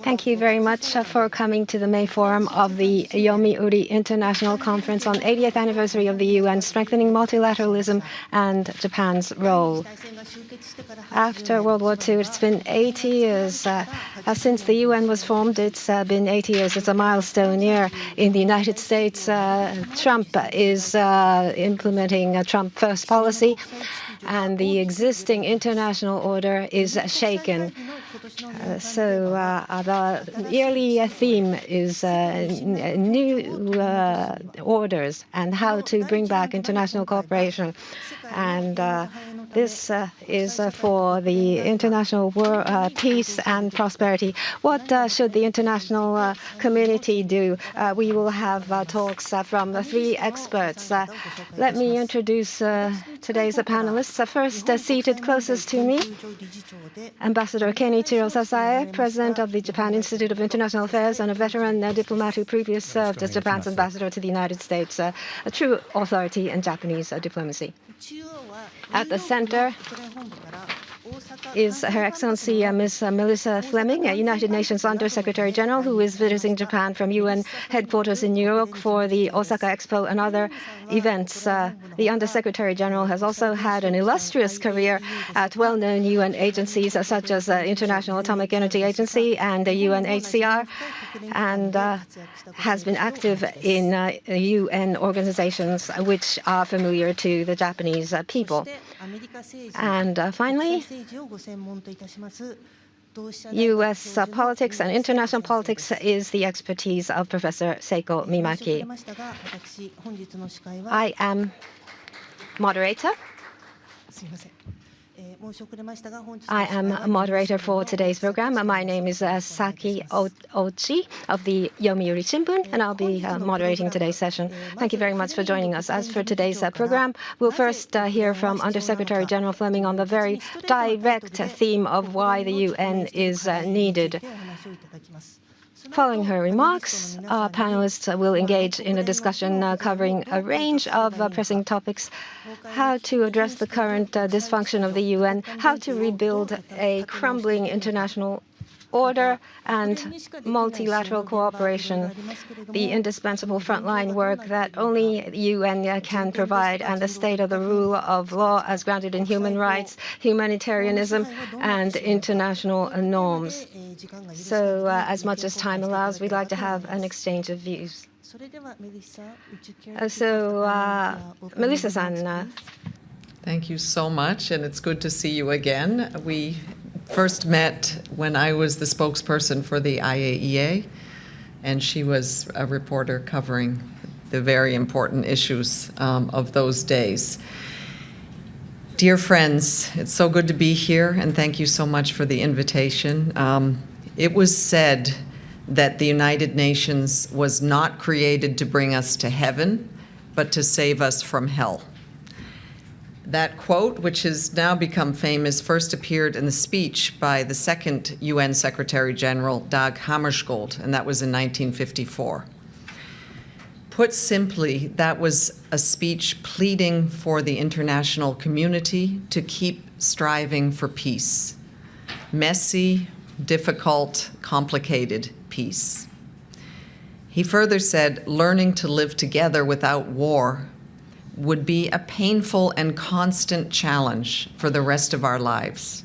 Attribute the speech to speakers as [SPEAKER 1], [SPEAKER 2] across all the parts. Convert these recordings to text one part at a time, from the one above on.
[SPEAKER 1] Thank you very much for coming to the May Forum of the Yomiuri International Conference on 80th anniversary of the UN, strengthening multilateralism and Japan's role. After World War II, it's been 80 years since the UN was formed. It's been 80 years. It's a milestone year. In the United States, Trump is implementing a Trump first policy, and the existing international order is shaken. So the yearly theme is new orders and how to bring back international cooperation. And this is for the international peace and prosperity. What should the international community do? We will have talks from the three experts. Let me introduce today's panelists. First, seated closest to me, Ambassador Kenichiro Sasae, President of the Japan Institute of International Affairs and a veteran diplomat who previously served as Japan's ambassador to the United States, a true authority in Japanese diplomacy. At the center is Her Excellency Ms. Melissa Fleming, United Nations Under-Secretary General, who is visiting Japan from UN headquarters in New York for the Osaka Expo and other events. The Under-Secretary General has also had an illustrious career at well-known UN agencies such as the International Atomic Energy Agency and the UNHCR, and has been active in UN organizations which are familiar to the Japanese people. And finally, U.S. Politics and international politics is the expertise of Professor Seiko Mimaki. I am moderator. I am a moderator for today's program. My name is Saki Ochi of the Yomiuri Shimbun, and I'll be moderating today's session. Thank you very much for joining us. As for today's program, we'll first hear from Under-Secretary General Fleming on the very direct theme of why the UN is needed. Following her remarks, our panelists will engage in a discussion covering a range of pressing topics: how to address the current dysfunction of the UN, how to rebuild a crumbling international order, and multilateral cooperation, the indispensable frontline work that only the UN can provide, and the state of the rule of law as grounded in human rights, humanitarianism, and international norms. So as much as time allows, we'd like to have an exchange of views. Melissa-san.
[SPEAKER 2] Thank you so much, and it's good to see you again. We first met when I was the spokesperson for the JIIA, and she was a reporter covering the very important issues of those days. Dear friends, it's so good to be here, and thank you so much for the invitation. It was said that the United Nations was not created to bring us to heaven, but to save us from hell. That quote, which has now become famous, first appeared in the speech by the second UN Secretary General, Dag Hammarskjöld, and that was in 1954. Put simply, that was a speech pleading for the international community to keep striving for peace. Messy, difficult, complicated peace. He further said, learning to live together without war would be a painful and constant challenge for the rest of our lives.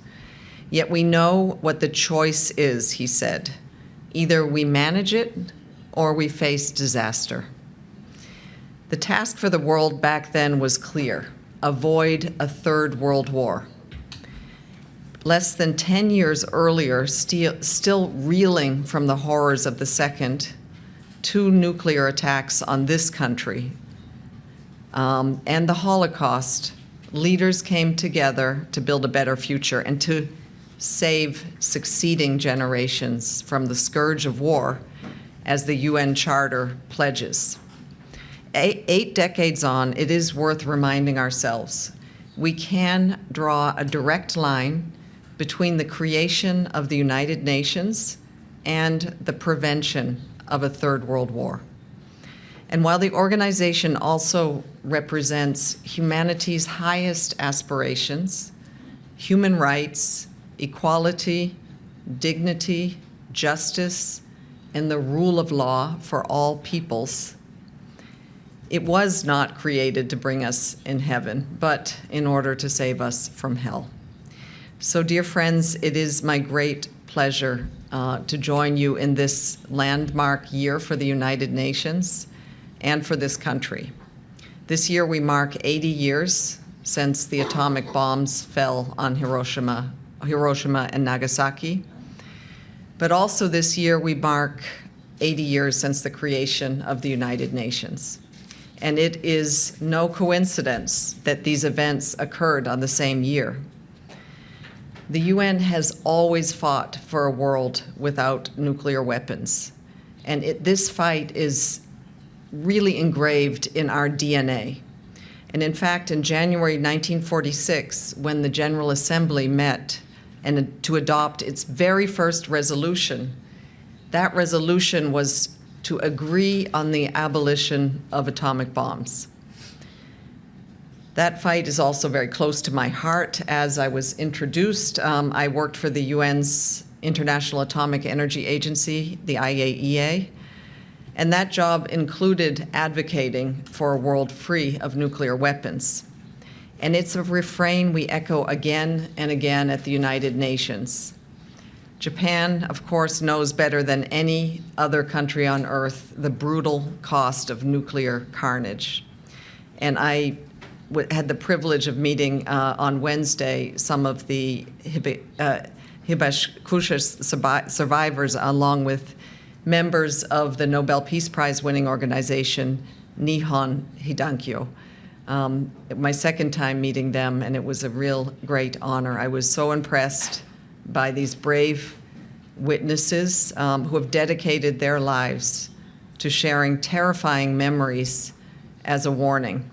[SPEAKER 2] Yet we know what the choice is, he said. Either we manage it or we face disaster. The task for the world back then was clear: avoid a third world war. Less than 10 years earlier, still reeling from the horrors of the second, 2 nuclear attacks on this country, and the Holocaust, leaders came together to build a better future and to save succeeding generations from the scourge of war, as the UN Charter pledges. 8 decades on, it is worth reminding ourselves, we can draw a direct line between the creation of the United Nations and the prevention of a third world war. And while the organization also represents humanity's highest aspirations, human rights, equality, dignity, justice, and the rule of law for all peoples. It was not created to bring us in heaven, but in order to save us from hell. So, dear friends, it is my great pleasure to join you in this landmark year for the United Nations and for this country. This year we mark 80 years since the atomic bombs fell on Hiroshima and Nagasaki. But also this year we mark 80 years since the creation of the United Nations. And it is no coincidence that these events occurred on the same year. The UN has always fought for a world without nuclear weapons. And this fight is really engraved in our DNA. And in fact, in January 1946, when the General Assembly met to adopt its very first resolution, that resolution was to agree on the abolition of atomic bombs. That fight is also very close to my heart. As I was introduced, I worked for the UN's International Atomic Energy Agency, the IAEA, and that job included advocating for a world free of nuclear weapons. And it's a refrain we echo again and again at the United Nations. Japan, of course, knows better than any other country on earth the brutal cost of nuclear carnage. And I had the privilege of meeting on Wednesday some of the Hibashikusa survivors, along with members of the Nobel Peace Prize winning organization Nihon Hidankyo. My second time meeting them, and it was a real great honor. I was so impressed by these brave witnesses who have dedicated their lives to sharing terrifying memories as a warning.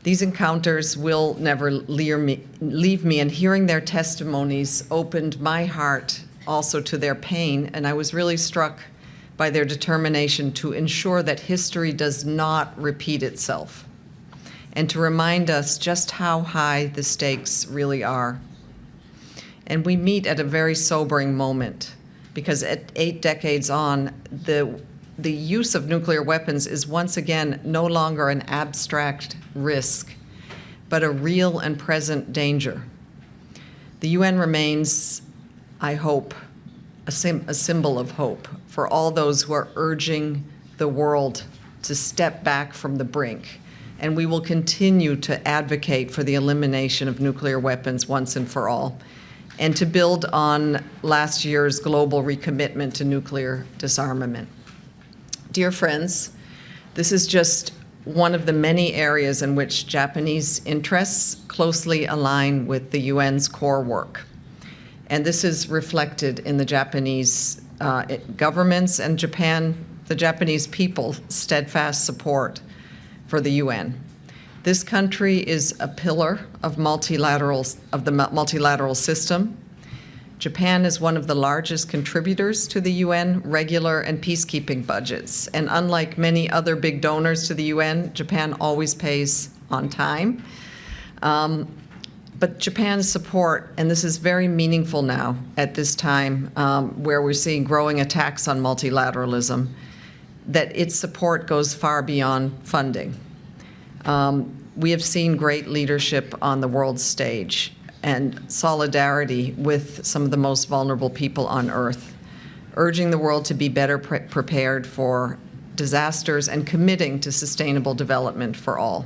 [SPEAKER 2] These encounters will never leave me, and hearing their testimonies opened my heart also to their pain, and I was really struck by their determination to ensure that history does not repeat itself, and to remind us just how high the stakes really are. And we meet at a very sobering moment, because at 8 decades on, the use of nuclear weapons is once again no longer an abstract risk, but a real and present danger. The UN remains, I hope, a symbol of hope for all those who are urging the world to step back from the brink. And we will continue to advocate for the elimination of nuclear weapons once and for all, and to build on last year's global recommitment to nuclear disarmament. Dear friends, this is just one of the many areas in which Japanese interests closely align with the UN's core work. And this is reflected in the Japanese governments and the Japanese people's steadfast support for the UN. This country is a pillar of the multilateral system. Japan is one of the largest contributors to the UN regular and peacekeeping budgets. And unlike many other big donors to the UN, Japan always pays on time. But Japan's support, and this is very meaningful now at this time where we're seeing growing attacks on multilateralism, that its support goes far beyond funding. We have seen great leadership on the world stage and solidarity with some of the most vulnerable people on earth, urging the world to be better prepared for disasters and committing to sustainable development for all.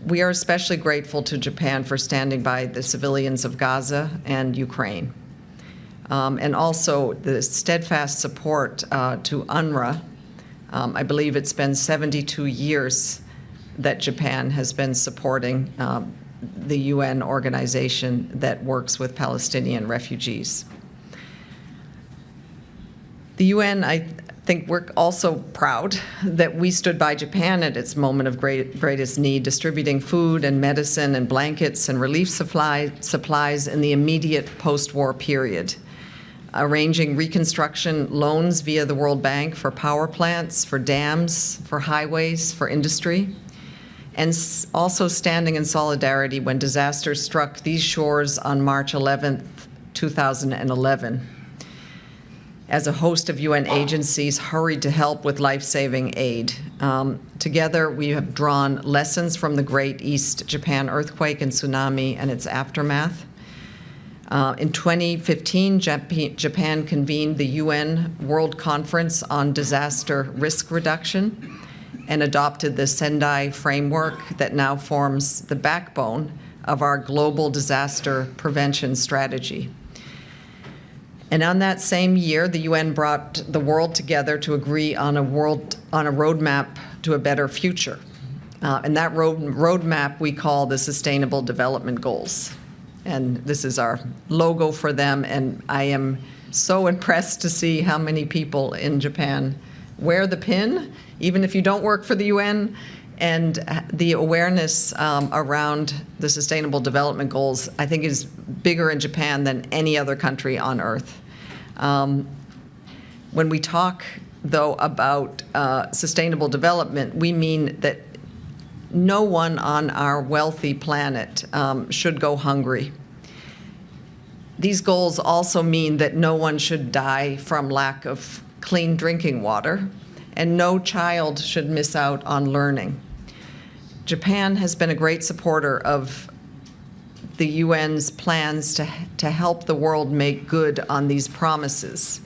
[SPEAKER 2] We are especially grateful to Japan for standing by the civilians of Gaza and Ukraine, and also the steadfast support to UNRWA. I believe it's been 72 years that Japan has been supporting the UN organization that works with Palestinian refugees. The UN, I think we're also proud that we stood by Japan at its moment of greatest need, distributing food and medicine and blankets and relief supplies in the immediate post-war period, arranging reconstruction loans via the World Bank for power plants, for dams, for highways, for industry, and also standing in solidarity when disaster struck these shores on March 11th, 2011. As a host of UN agencies hurried to help with life-saving aid. Together, we have drawn lessons from the Great East Japan earthquake and tsunami and its aftermath. In 2015, Japan convened the UN World Conference on Disaster Risk Reduction and adopted the Sendai framework that now forms the backbone of our global disaster prevention strategy. And on that same year, the UN brought the world together to agree on a roadmap to a better future. And that roadmap we call the Sustainable Development Goals. And this is our logo for them, and I am so impressed to see how many people in Japan wear the pin, even if you don't work for the UN. And the awareness around the Sustainable Development Goals, I think, is bigger in Japan than any other country on earth. When we talk, though, about sustainable development, we mean that no one on our wealthy planet should go hungry. These goals also mean that no one should die from lack of clean drinking water, and no child should miss out on learning. Japan has been a great supporter of the UN's plans to help the world make good on these promises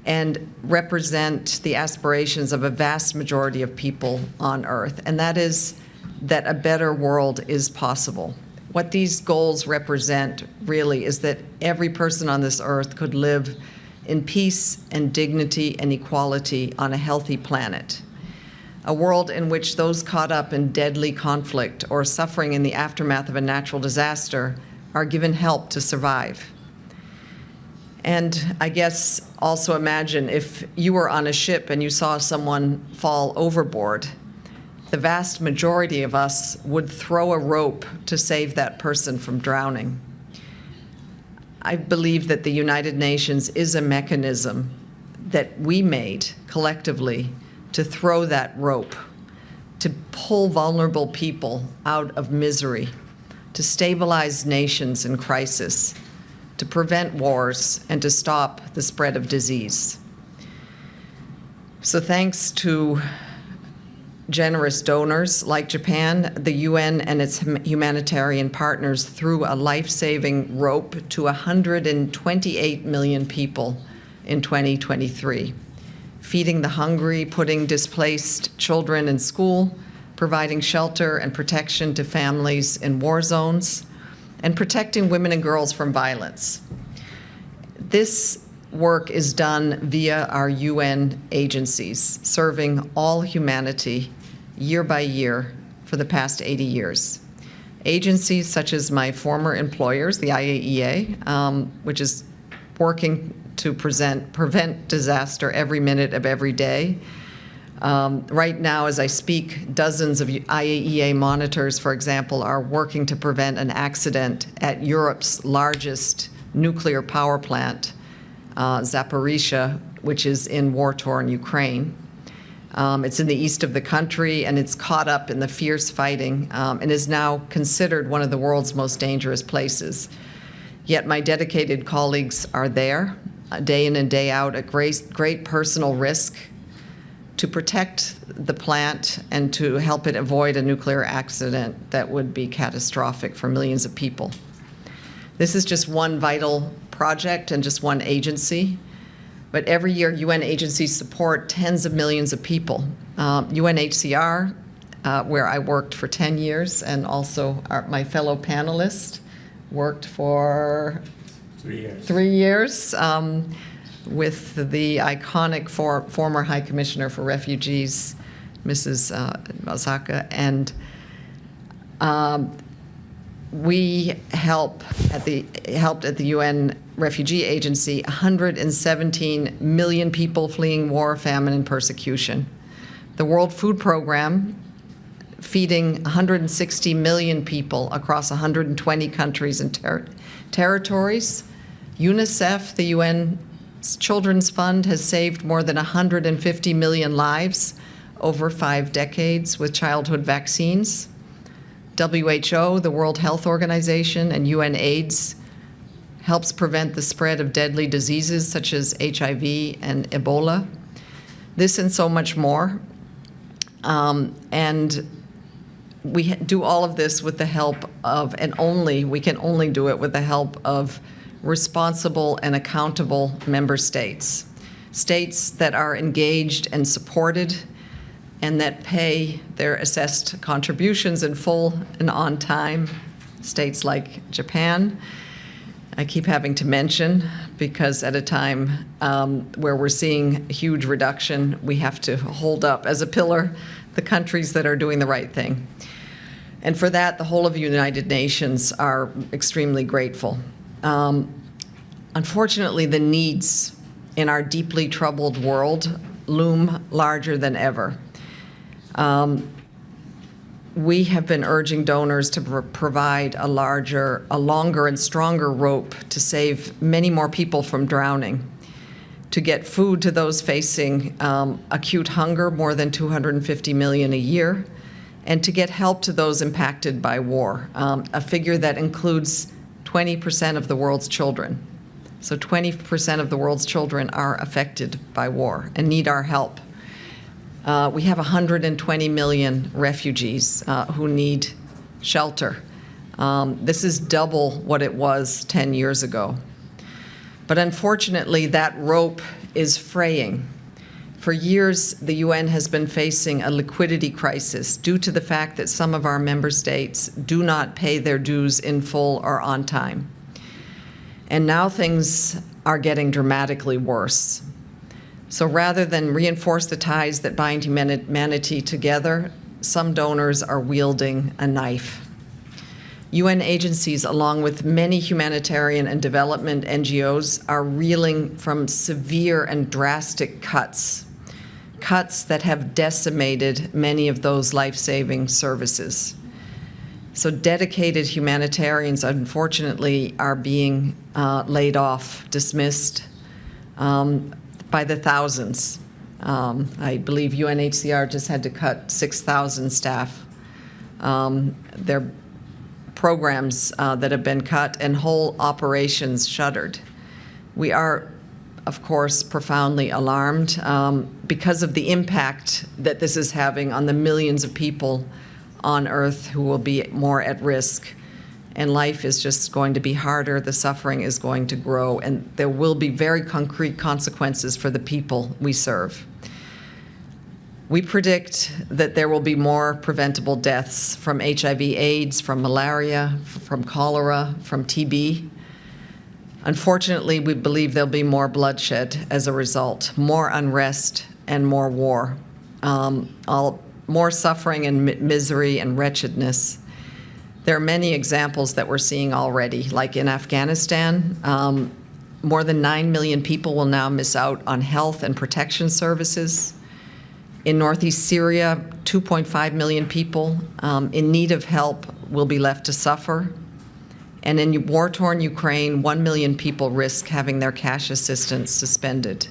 [SPEAKER 2] and represent the aspirations of a vast majority of people on Earth, and that is that a better world is possible. What these goals represent really is that every person on this earth could live in peace and dignity and equality on a healthy planet. A world in which those caught up in deadly conflict or suffering in the aftermath of a natural disaster are given help to survive. And I guess also imagine if you were on a ship and you saw someone fall overboard, the vast majority of us would throw a rope to save that person from drowning. I believe that the United Nations is a mechanism that we made collectively to throw that rope, to pull vulnerable people out of misery, to stabilize nations in crisis, to prevent wars, and to stop the spread of disease. So thanks to generous donors like Japan, the UN and its humanitarian partners threw a life-saving rope to 128 million people in 2023, feeding the hungry, putting displaced children in school, providing shelter and protection to families in war zones, and protecting women and girls from violence. This work is done via our UN agencies, serving all humanity year by year for the past 80 years. Agencies such as my former employers, the IAEA, which is working to prevent disaster every minute of every day. Right now, as I speak, dozens of IAEA monitors, for example, are working to prevent an accident at Europe's largest nuclear power plant, Zaporizhzhia, which is in war-torn Ukraine. It's in the east of the country, and it's caught up in the fierce fighting and is now considered one of the world's most dangerous places. Yet my dedicated colleagues are there, day in and day out, at great personal risk to protect the plant and to help it avoid a nuclear accident that would be catastrophic for millions of people. This is just one vital project and just one agency. But every year, UN agencies support tens of millions of people. UNHCR, where I worked for 10 years, and also my fellow panelist worked for 3 years with the iconic former High Commissioner for Refugees, Mrs. Masaka, and we helped at the UN Refugee Agency 117 million people fleeing war, famine, and persecution. The World Food Program, feeding 160 million people across 120 countries and territories. UNICEF, the UN Children's Fund, has saved more than 150 million lives over 5 decades with childhood vaccines. WHO, the World Health Organization, and UNAIDS helps prevent the spread of deadly diseases such as HIV and Ebola. This and so much more. And we do all of this with the help of, we can only do it with the help of responsible and accountable member states. States that are engaged and supported and that pay their assessed contributions in full and on time. States like Japan, I keep having to mention, because at a time where we're seeing huge reduction, we have to hold up as a pillar the countries that are doing the right thing. And for that, the whole of the United Nations are extremely grateful. Unfortunately, the needs in our deeply troubled world loom larger than ever. We have been urging donors to provide a longer and stronger rope to save many more people from drowning, to get food to those facing acute hunger, more than 250 million a year, and to get help to those impacted by war, a figure that includes 20% of the world's children. So 20% of the world's children are affected by war and need our help. We have 120 million refugees who need shelter. This is double what it was 10 years ago. But unfortunately, that rope is fraying. For years, the UN has been facing a liquidity crisis due to the fact that some of our member states do not pay their dues in full or on time. And now things are getting dramatically worse. So rather than reinforce the ties that bind humanity together, some donors are wielding a knife. UN agencies, along with many humanitarian and development NGOs, are reeling from severe and drastic cuts that have decimated many of those life-saving services. So dedicated humanitarians, unfortunately, are being laid off, dismissed, by the thousands. I believe UNHCR just had to cut 6,000 staff. Their programs that have been cut and whole operations shuttered. We are, of course, profoundly alarmed because of the impact that this is having on the millions of people on Earth who will be more at risk. And life is just going to be harder, the suffering is going to grow, and there will be very concrete consequences for the people we serve. We predict that there will be more preventable deaths from HIV/AIDS, from malaria, from cholera, from TB. Unfortunately, we believe there'll be more bloodshed as a result, more unrest and more war, more suffering and misery and wretchedness. There are many examples that we're seeing already, like in Afghanistan. More than 9 million people will now miss out on health and protection services. In northeast Syria, 2.5 million people in need of help will be left to suffer. And in war-torn Ukraine, 1 million people risk having their cash assistance suspended.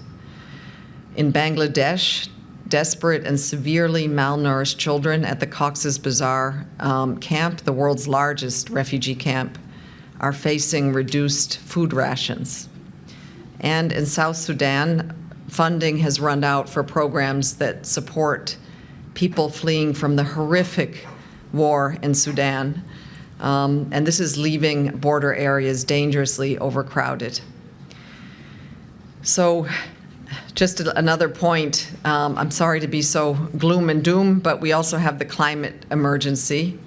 [SPEAKER 2] In Bangladesh, desperate and severely malnourished children at the Cox's Bazar camp, the world's largest refugee camp, are facing reduced food rations. And in South Sudan, funding has run out for programs that support people fleeing from the horrific war in Sudan. And this is leaving border areas dangerously overcrowded. So just another point, I'm sorry to be so gloom and doom, but we also have the climate emergency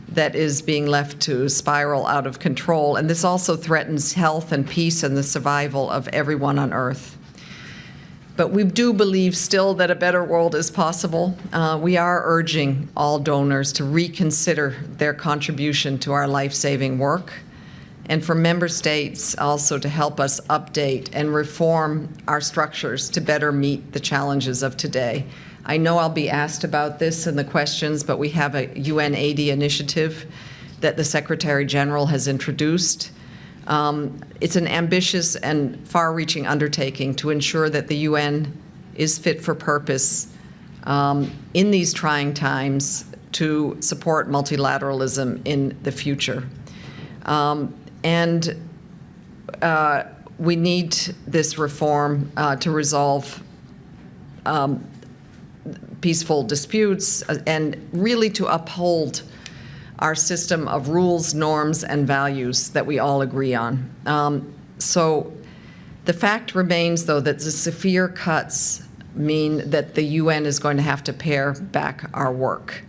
[SPEAKER 2] that is being left to spiral out of control. And this also threatens health and peace and the survival of everyone on Earth. But we do believe still that a better world is possible. We are urging all donors to reconsider their contribution to our life-saving work, and for member states also to help us update and reform our structures to better meet the challenges of today. I know I'll be asked about this in the questions, but we have a UN80 initiative that the Secretary General has introduced. It's an ambitious and far-reaching undertaking to ensure that the UN is fit for purpose in these trying times to support multilateralism in the future. We need this reform to resolve peaceful disputes and really to uphold our system of rules, norms, and values that we all agree on. So the fact remains, though, that the severe cuts mean that the UN is going to have to pare back our work.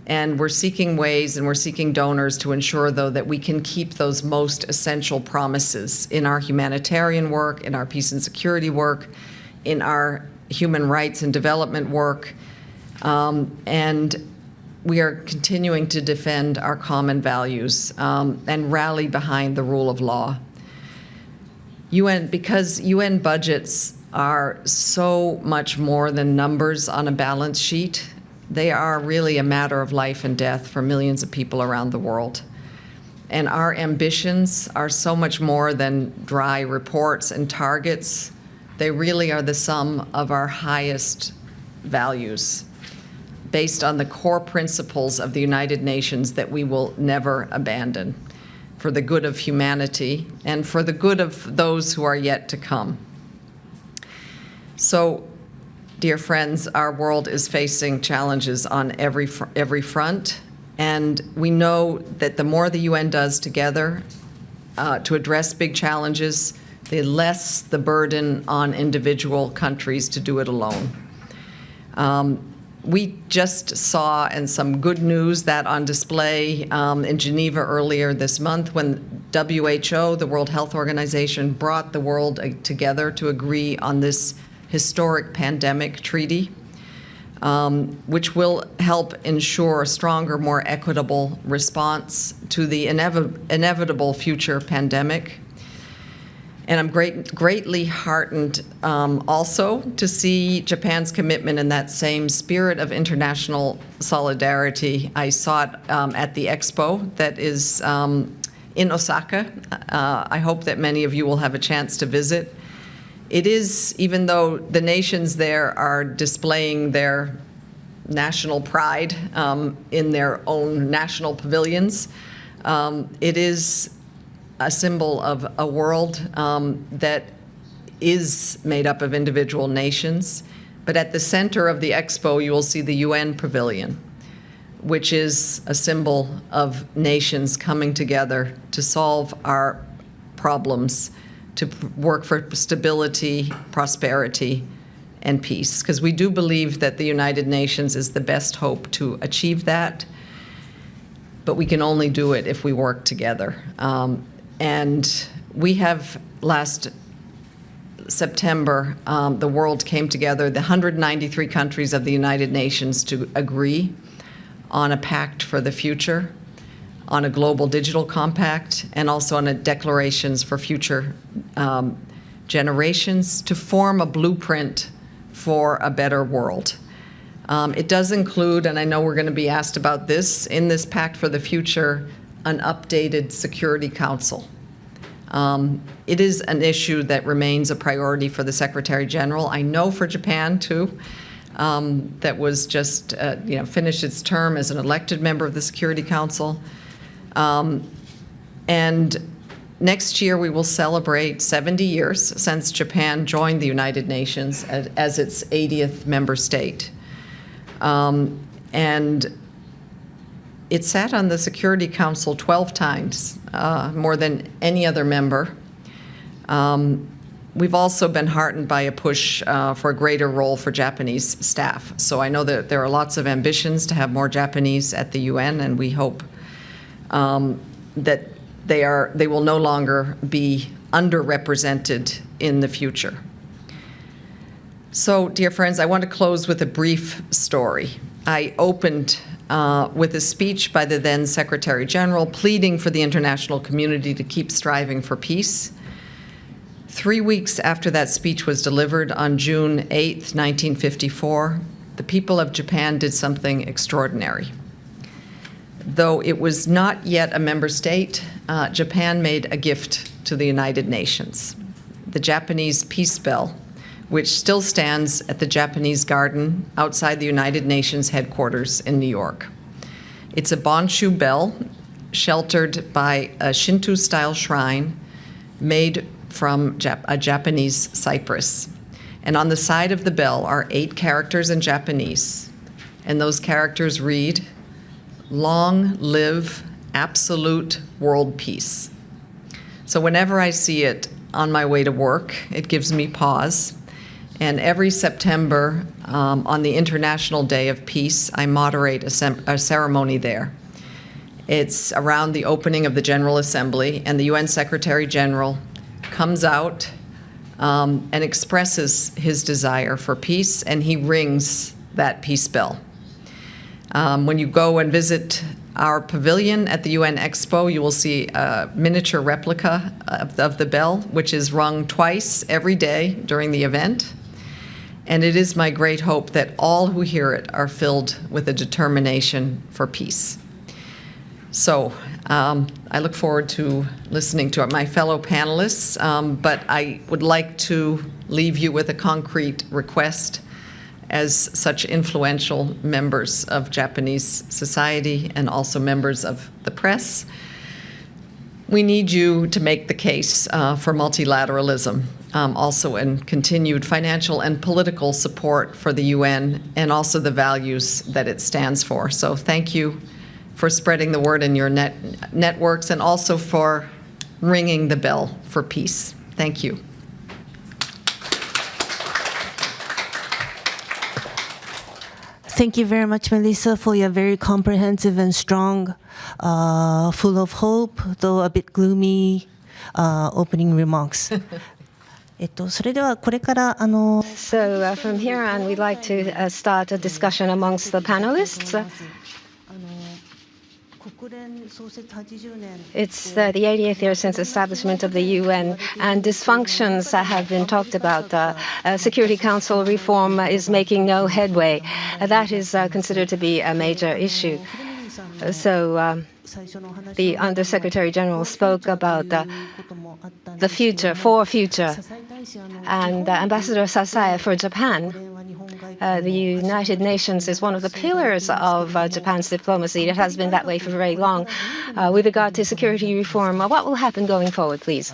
[SPEAKER 2] And we're seeking ways and we're seeking donors to ensure, though, that we can keep those most essential promises in our humanitarian work, in our peace and security work, in our human rights and development work. And we are continuing to defend our common values and rally behind the rule of law. Because UN budgets are so much more than numbers on a balance sheet, they are really a matter of life and death for millions of people around the world. And our ambitions are so much more than dry reports and targets. They really are the sum of our highest values, based on the core principles of the United Nations that we will never abandon, for the good of humanity and for the good of those who are yet to come. So, dear friends, our world is facing challenges on every front, and we know that the more the UN does together to address big challenges, the less the burden on individual countries to do it alone. We just saw, and some good news, that on display in Geneva earlier this month when WHO, the World Health Organization, brought the world together to agree on this historic pandemic treaty, which will help ensure a stronger, more equitable response to the inevitable future pandemic. And I'm greatly heartened also to see Japan's commitment in that same spirit of international solidarity. I saw it at the expo that is in Osaka. I hope that many of you will have a chance to visit. It is, even though the nations there are displaying their national pride in their own national pavilions, it is a symbol of a world that is made up of individual nations. But at the center of the expo, you will see the UN Pavilion, which is a symbol of nations coming together to solve our problems, to work for stability, prosperity, and peace. Because we do believe that the United Nations is the best hope to achieve that, but we can only do it if we work together. And we have, last September, the world came together, the 193 countries of the United Nations, to agree on a pact for the future, on a global digital compact, and also on a declarations for future generations to form a blueprint for a better world. It does include, and I know we're going to be asked about this, in this Pact for the Future, an updated Security Council. It is an issue that remains a priority for the Secretary General. I know for Japan, too, that was just, finished its term as an elected member of the Security Council. And next year we will celebrate 70 years since Japan joined the United Nations as its 80th member state. And it sat on the Security Council 12 times, more than any other member. We've also been heartened by a push for a greater role for Japanese staff. So I know that there are lots of ambitions to have more Japanese at the UN, and we hope that they will no longer be underrepresented in the future. So, dear friends, I want to close with a brief story. I opened with a speech by the then Secretary General pleading for the international community to keep striving for peace. 3 weeks after that speech was delivered, on June 8th, 1954, the people of Japan did something extraordinary. Though it was not yet a member state, Japan made a gift to the United Nations. The Japanese peace bell, which still stands at the Japanese Garden outside the United Nations headquarters in New York. It's a Bonshu bell sheltered by a Shinto-style shrine made from a Japanese cypress. And on the side of the bell are 8 characters in Japanese. And those characters read, "Long live absolute world peace." So whenever I see it on my way to work, it gives me pause. And every September, on the International Day of Peace, I moderate a ceremony there. It's around the opening of the General Assembly, and the UN Secretary General comes out and expresses his desire for peace, and he rings that peace bell. When you go and visit our pavilion at the UN Expo, you will see a miniature replica of the bell, which is rung twice every day during the event. And it is my great hope that all who hear it are filled with a determination for peace. So I look forward to listening to my fellow panelists, but I would like to leave you with a concrete request as such influential members of Japanese society and also members of the press. We need you to make the case for multilateralism, also in continued financial and political support for the UN and also the values that it stands for. So thank you for spreading the word in your networks and also for ringing the bell for peace. Thank you.
[SPEAKER 3] Thank you very much, Melissa, for your very comprehensive and strong, full of hope, though a bit gloomy, opening remarks. それではこれから
[SPEAKER 1] So from here on, we'd like to start a discussion amongst the panelists. It's the 80th year since establishment of the UN, and dysfunctions have been talked about. Security Council reform is making no headway. That is considered to be a major issue. So the Undersecretary General spoke about the future, and Ambassador Sasae for Japan. The United Nations is one of the pillars of Japan's diplomacy. It has been that way for very long. With regard to security reform, what will happen going forward, please?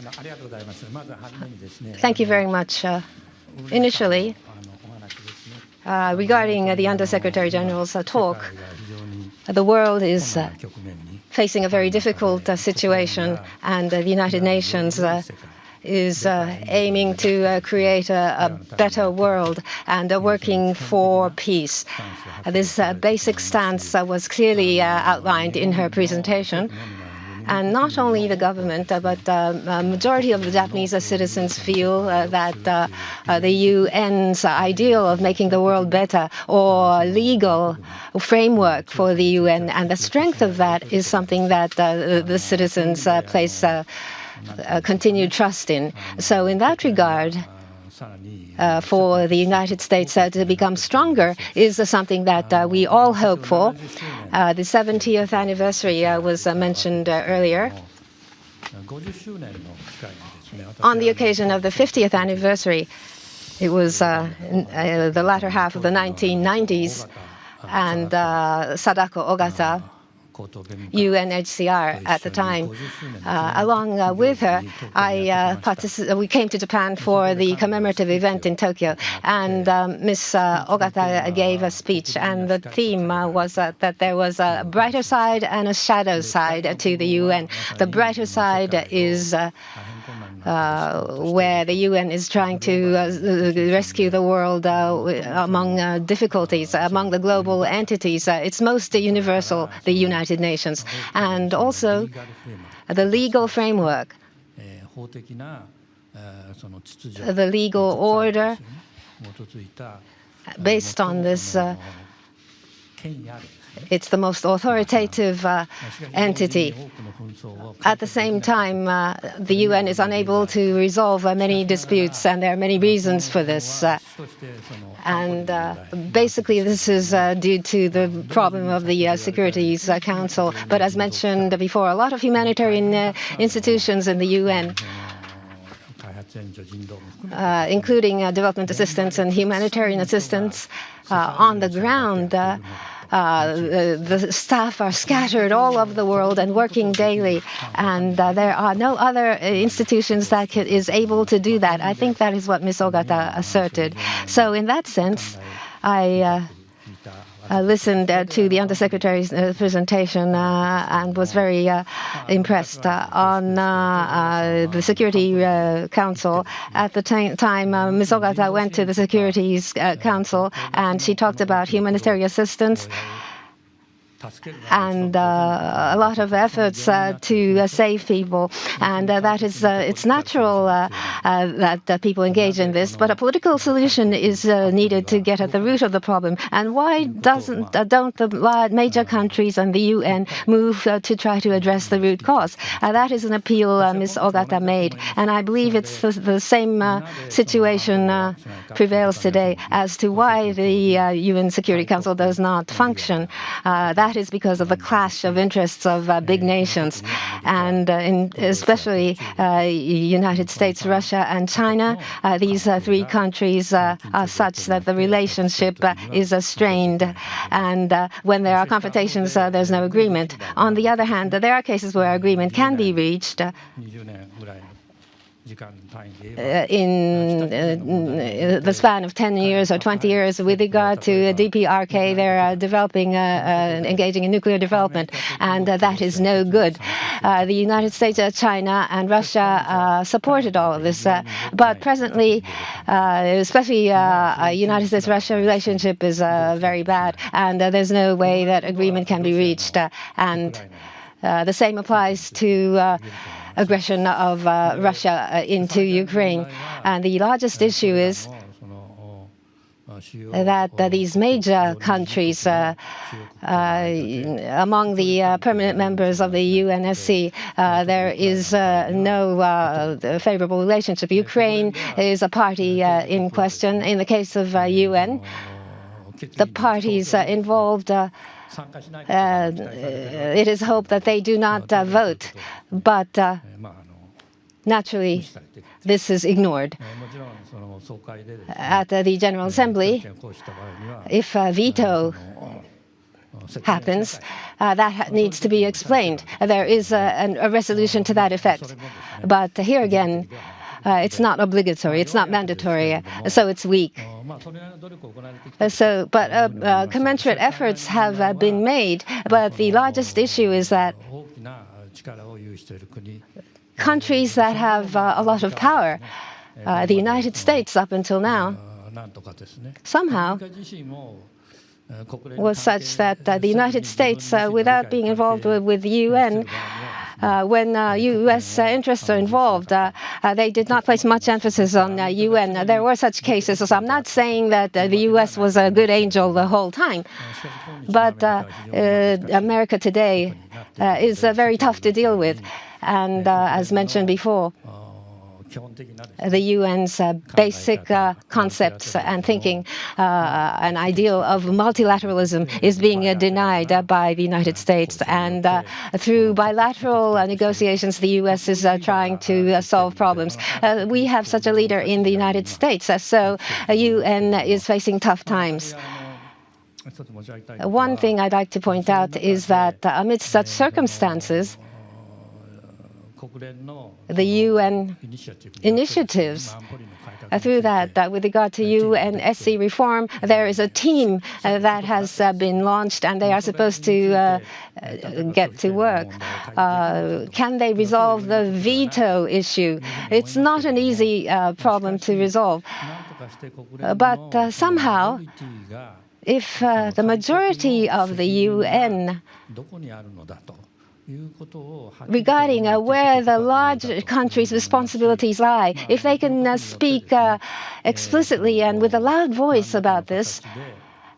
[SPEAKER 1] Thank you very much. Initially, regarding the Undersecretary General's talk, the world is facing a very difficult situation, and the United Nations is aiming to create a better world and working for peace. This basic stance was clearly outlined in her presentation. And not only the government, but a majority of the Japanese citizens feel that the UN's ideal of making the world better, or legal framework for the UN, and the strength of that is something that the citizens place continued trust in. So in that regard, for the United States to become stronger is something that we all hope for. The 70th anniversary was mentioned earlier. On the occasion of the 50th anniversary, it was the latter half of the 1990s, and Sadako Ogata, UNHCR at the time. Along with her, we came to Japan for the commemorative event in Tokyo, and Ms. Ogata gave a speech, and the theme was that there was a brighter side and a shadow side to the UN. The brighter side is where the UN is trying to rescue the world among difficulties, among the global entities. It's most universal, the United Nations, and also the legal framework, the legal order based on this. It's the most authoritative entity. At the same time, the UN is unable to resolve many disputes, and there are many reasons for this. And basically, this is due to the problem of the Security Council. But as mentioned before, a lot of humanitarian institutions in the UN including development assistance and humanitarian assistance on the ground. The staff are scattered all over the world and working daily, and there are no other institutions that is able to do that. I think that is what Ms. Ogata asserted. So in that sense, I listened to the Undersecretary's presentation and was very impressed on the Security Council. At the time, Ms. Ogata went to the Securities Council and she talked about humanitarian assistance and a lot of efforts to save people, and that is it's natural that people engage in this. But a political solution is needed to get at the root of the problem. And why don't the major countries and the UN move to try to address the root cause? That is an appeal Ms. Ogata made, and I believe it's the same situation prevails today as to why the UN Security Council does not function. That is because of the clash of interests of big nations, and especially United States, Russia, and China. These three countries are such that the relationship is strained, and when there are confrontations, there's no agreement. On the other hand, there are cases where agreement can be reached. In the span of 10 years or 20 years, with regard to DPRK, they're developing, engaging in nuclear development, and that is no good. The United States, China, and Russia supported all of this, but presently, especially United States-Russia relationship is very bad, and there's no way that agreement can be reached. And the same applies to aggression of Russia into Ukraine. And the largest issue is that these major countries, among the permanent members of the UNSC, there is no favorable relationship. Ukraine is a party in question. In the case of UN, the parties involved, it is hoped that they do not vote, but naturally this is ignored. At the General Assembly, if a veto happens, that needs to be explained. There is a resolution to that effect. But here again, it's not obligatory, it's not mandatory, so it's weak. But commensurate efforts have been made, but the largest issue is that countries that have a lot of power, the United States up until now, somehow was such that the United States, without being involved with the UN, when U.S. interests are involved, they did not place much emphasis on UN. There were such cases. So I'm not saying that the U.S. was a good angel the whole time, but America today is very tough to deal with. And as mentioned before, the UN's basic concepts and thinking, an ideal of multilateralism is being denied by the United States. And through bilateral negotiations, the U.S. is trying to solve problems. We have such a leader in the United States, so UN is facing tough times. One thing I'd like to point out is that amidst such circumstances, the UN initiatives, through that, with regard to UNSC reform, there is a team that has been launched, and they are supposed to get to work. Can they resolve the veto issue? It's not an easy problem to resolve. But somehow, if the majority of the UN regarding where the large countries' responsibilities lie, if they can speak explicitly and with a loud voice about this,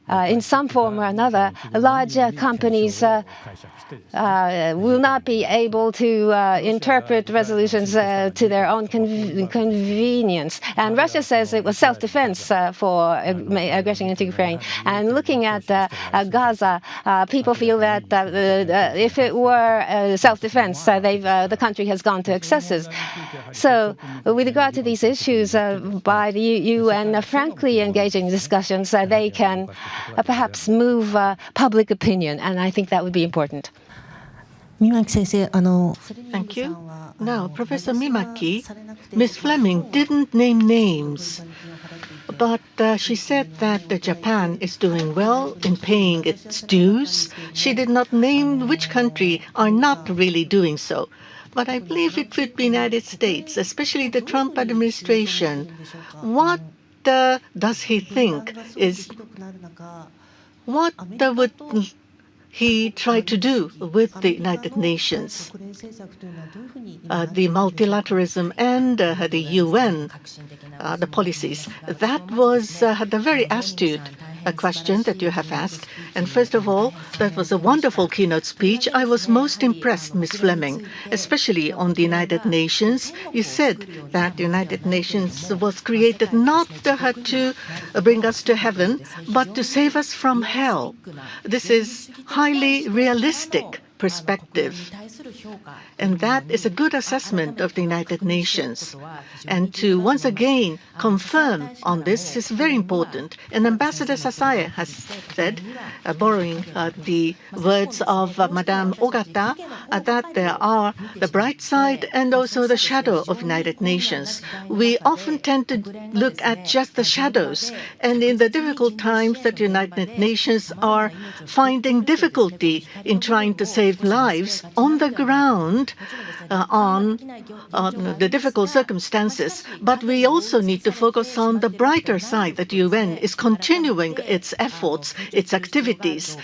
[SPEAKER 1] in some form or another, large companies will not be able to interpret resolutions to their own convenience. And Russia says it was self-defense for aggression into Ukraine. And looking at Gaza, people feel that if it were self-defense, the country has gone to excesses. So with regard to these issues, by the UN frankly engaging in discussions, they can perhaps move public opinion, and I think that would be important.
[SPEAKER 4] Thank you. Now, Professor Mimaki, Ms. Fleming didn't name names, but she said that Japan is doing well in paying its dues. She did not name which country are not really doing so. But I believe it would be the United States, especially the Trump administration. What does he think is, what would he tried to do with the United Nations, the multilateralism and the UN, the policies? That was the very astute question that you have asked. And first of all, that was a wonderful keynote speech. I was most impressed, Ms. Fleming, especially on the United Nations. You said that the United Nations was created not to bring us to heaven, but to save us from hell. This is highly realistic perspective. And that is a good assessment of the United Nations. And to once again confirm on this is very important. And Ambassador Sasae has said, borrowing the words of Madame Ogata, that there are the bright side and also the shadow of United Nations. We often tend to look at just the shadows. And in the difficult times that United Nations are finding difficulty in trying to save lives on the ground, on the difficult circumstances. But we also need to focus on the brighter side that UN is continuing its efforts, its activities,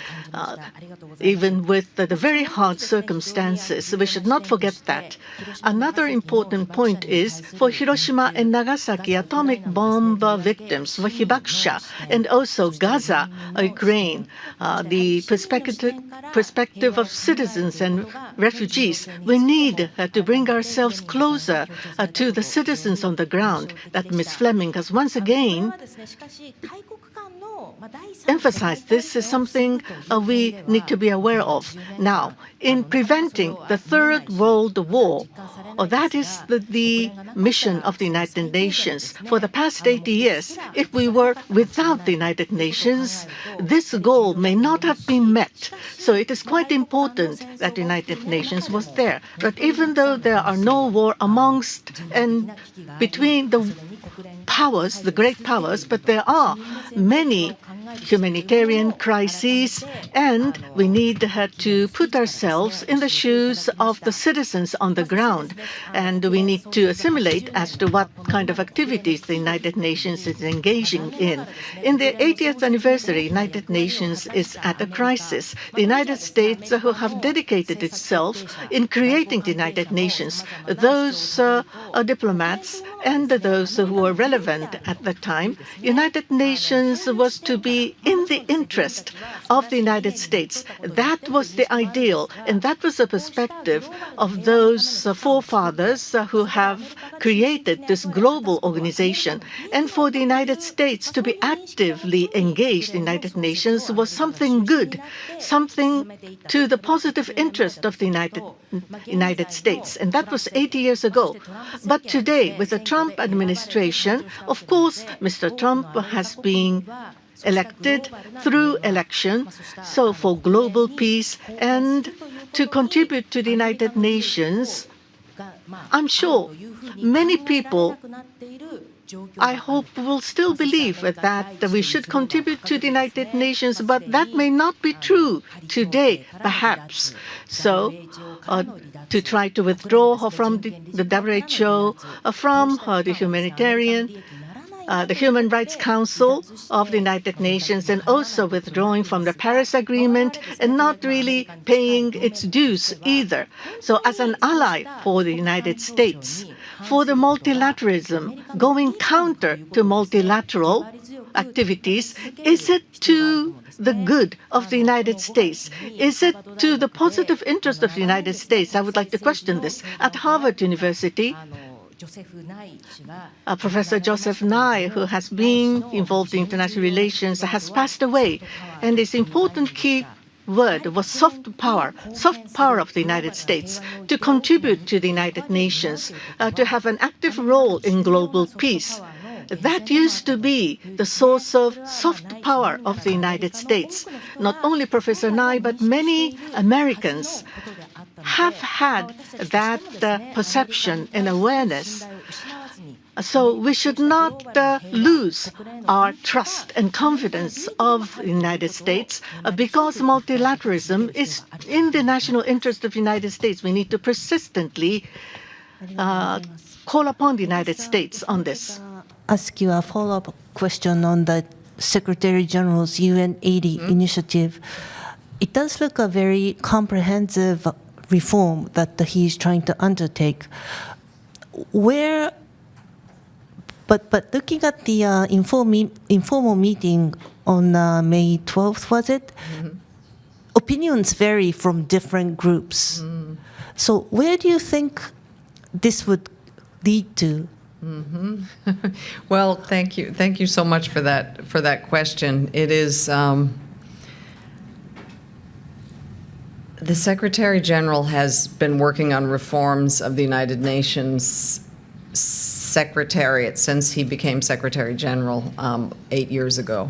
[SPEAKER 4] even with the very hard circumstances. We should not forget that. Another important point is for Hiroshima and Nagasaki atomic bomb victims, for Hibakusha, and also Gaza, Ukraine, the perspective of citizens and refugees. We need to bring ourselves closer to the citizens on the ground. That Ms. Fleming has once again emphasized. This is something we need to be aware of. Now, in preventing the Third World War, that is the mission of the United Nations. For the past 80 years, if we were without the United Nations, this goal may not have been met. So it is quite important that the United Nations was there. But even though there are no war amongst and between the powers, the great powers, but there are many humanitarian crises, and we need to put ourselves in the shoes of the citizens on the ground, and we need to assimilate as to what kind of activities the United Nations is engaging in. In the 80th anniversary, United Nations is at a crisis. The United States, who have dedicated itself in creating the United Nations, those diplomats and those who were relevant at the time, United Nations was to be in the interest of the United States. That was the ideal, and that was the perspective of those forefathers who have created this global organization. And for the United States to be actively engaged in the United Nations was something good, something to the positive interest of the United States. And that was 80 years ago. But today, with the Trump administration, of course, Mr. Trump has been elected through election, so for global peace and to contribute to the United Nations, I'm sure many people, I hope, will still believe that we should contribute to the United Nations, but that may not be true today, perhaps. So, to try to withdraw from the WHO, from the humanitarian, the Human Rights Council of the United Nations, and also withdrawing from the Paris Agreement and not really paying its dues either. So as an ally for the United States, for the multilateralism, going counter to multilateral, activities, is it to the good of the United States? Is it to the positive interest of the United States? I would like to question this. At Harvard University, Professor Joseph Nye, who has been involved in international relations, has passed away. And his important key word was soft power of the United States, to contribute to the United Nations, to have an active role in global peace. That used to be the source of soft power of the United States. Not only Professor Nye, but many Americans have had that perception and awareness. So we should not lose our trust and confidence of the United States because multilateralism is in the national interest of the United States. We need to persistently call upon the United States on this.
[SPEAKER 3] Ask you a follow-up question on the Secretary General's UN 80 initiative. It does look a very comprehensive reform that he is trying to undertake. But looking at the informal meeting on May 12th, was it? Opinions vary from different groups. So where do you think this would lead to?
[SPEAKER 2] Well, thank you. Thank you so much for that question. It is the Secretary General has been working on reforms of the United Nations Secretariat since he became Secretary General 8 years ago.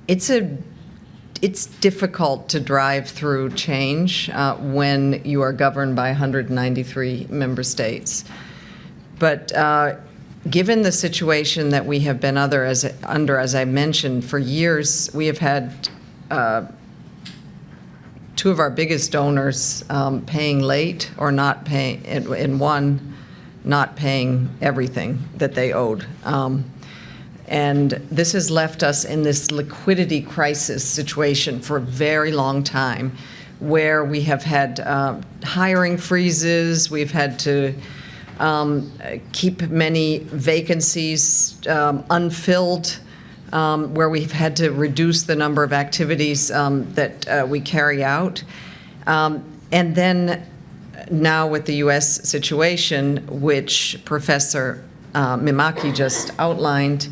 [SPEAKER 2] It's difficult to drive through change when you are governed by 193 member states. But given the situation that we have been under, as I mentioned, for years, we have had two of our biggest donors paying late or not paying, and one not paying everything that they owed. And this has left us in this liquidity crisis situation for a very long time, where we have had hiring freezes, we've had to keep many vacancies unfilled, where we've had to reduce the number of activities that we carry out. And then now with the U.S. situation, which Professor Mimaki just outlined,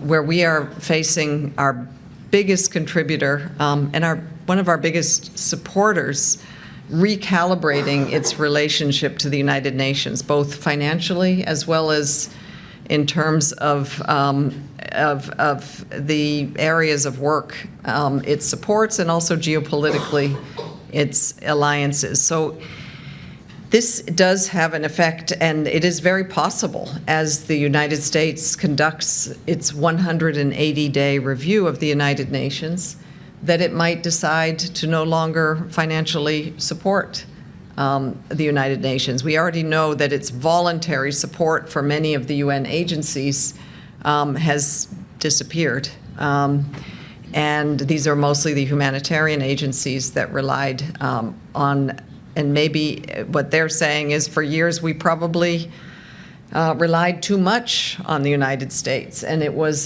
[SPEAKER 2] where we are facing our biggest contributor and one of our biggest supporters recalibrating its relationship to the United Nations, both financially as well as in terms of the areas of work it supports, and also geopolitically its alliances. So this does have an effect, and it is very possible, as the United States conducts its 180-day review of the United Nations, that it might decide to no longer financially support the United Nations. We already know that its voluntary support for many of the UN agencies has disappeared. And these are mostly the humanitarian agencies that relied on, and maybe what they're saying is, for years we probably relied too much on the United States, and it was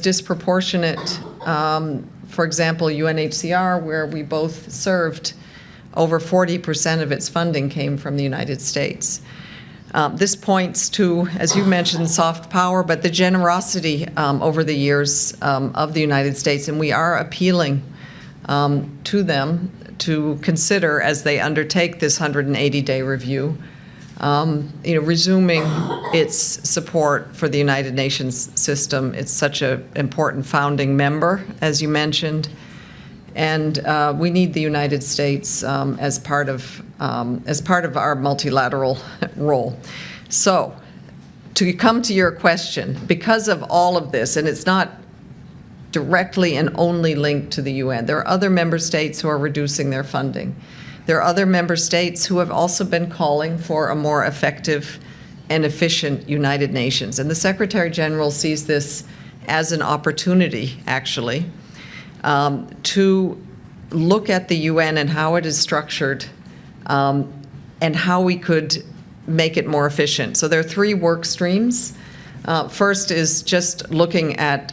[SPEAKER 2] disproportionate. For example, UNHCR, where we both served, over 40% of its funding came from the United States. This points to, as you mentioned, soft power, but the generosity over the years of the United States, and we are appealing to them to consider, as they undertake this 180-day review, resuming its support for the United Nations system. It's such an important founding member, as you mentioned, and we need the United States as part of our multilateral role. So, to come to your question, because of all of this, and it's not directly and only linked to the UN, there are other member states who are reducing their funding. There are other member states who have also been calling for a more effective and efficient United Nations. And the Secretary General sees this as an opportunity, actually, to look at the UN and how it is structured, and how we could make it more efficient. So there are 3 work streams. First is just looking at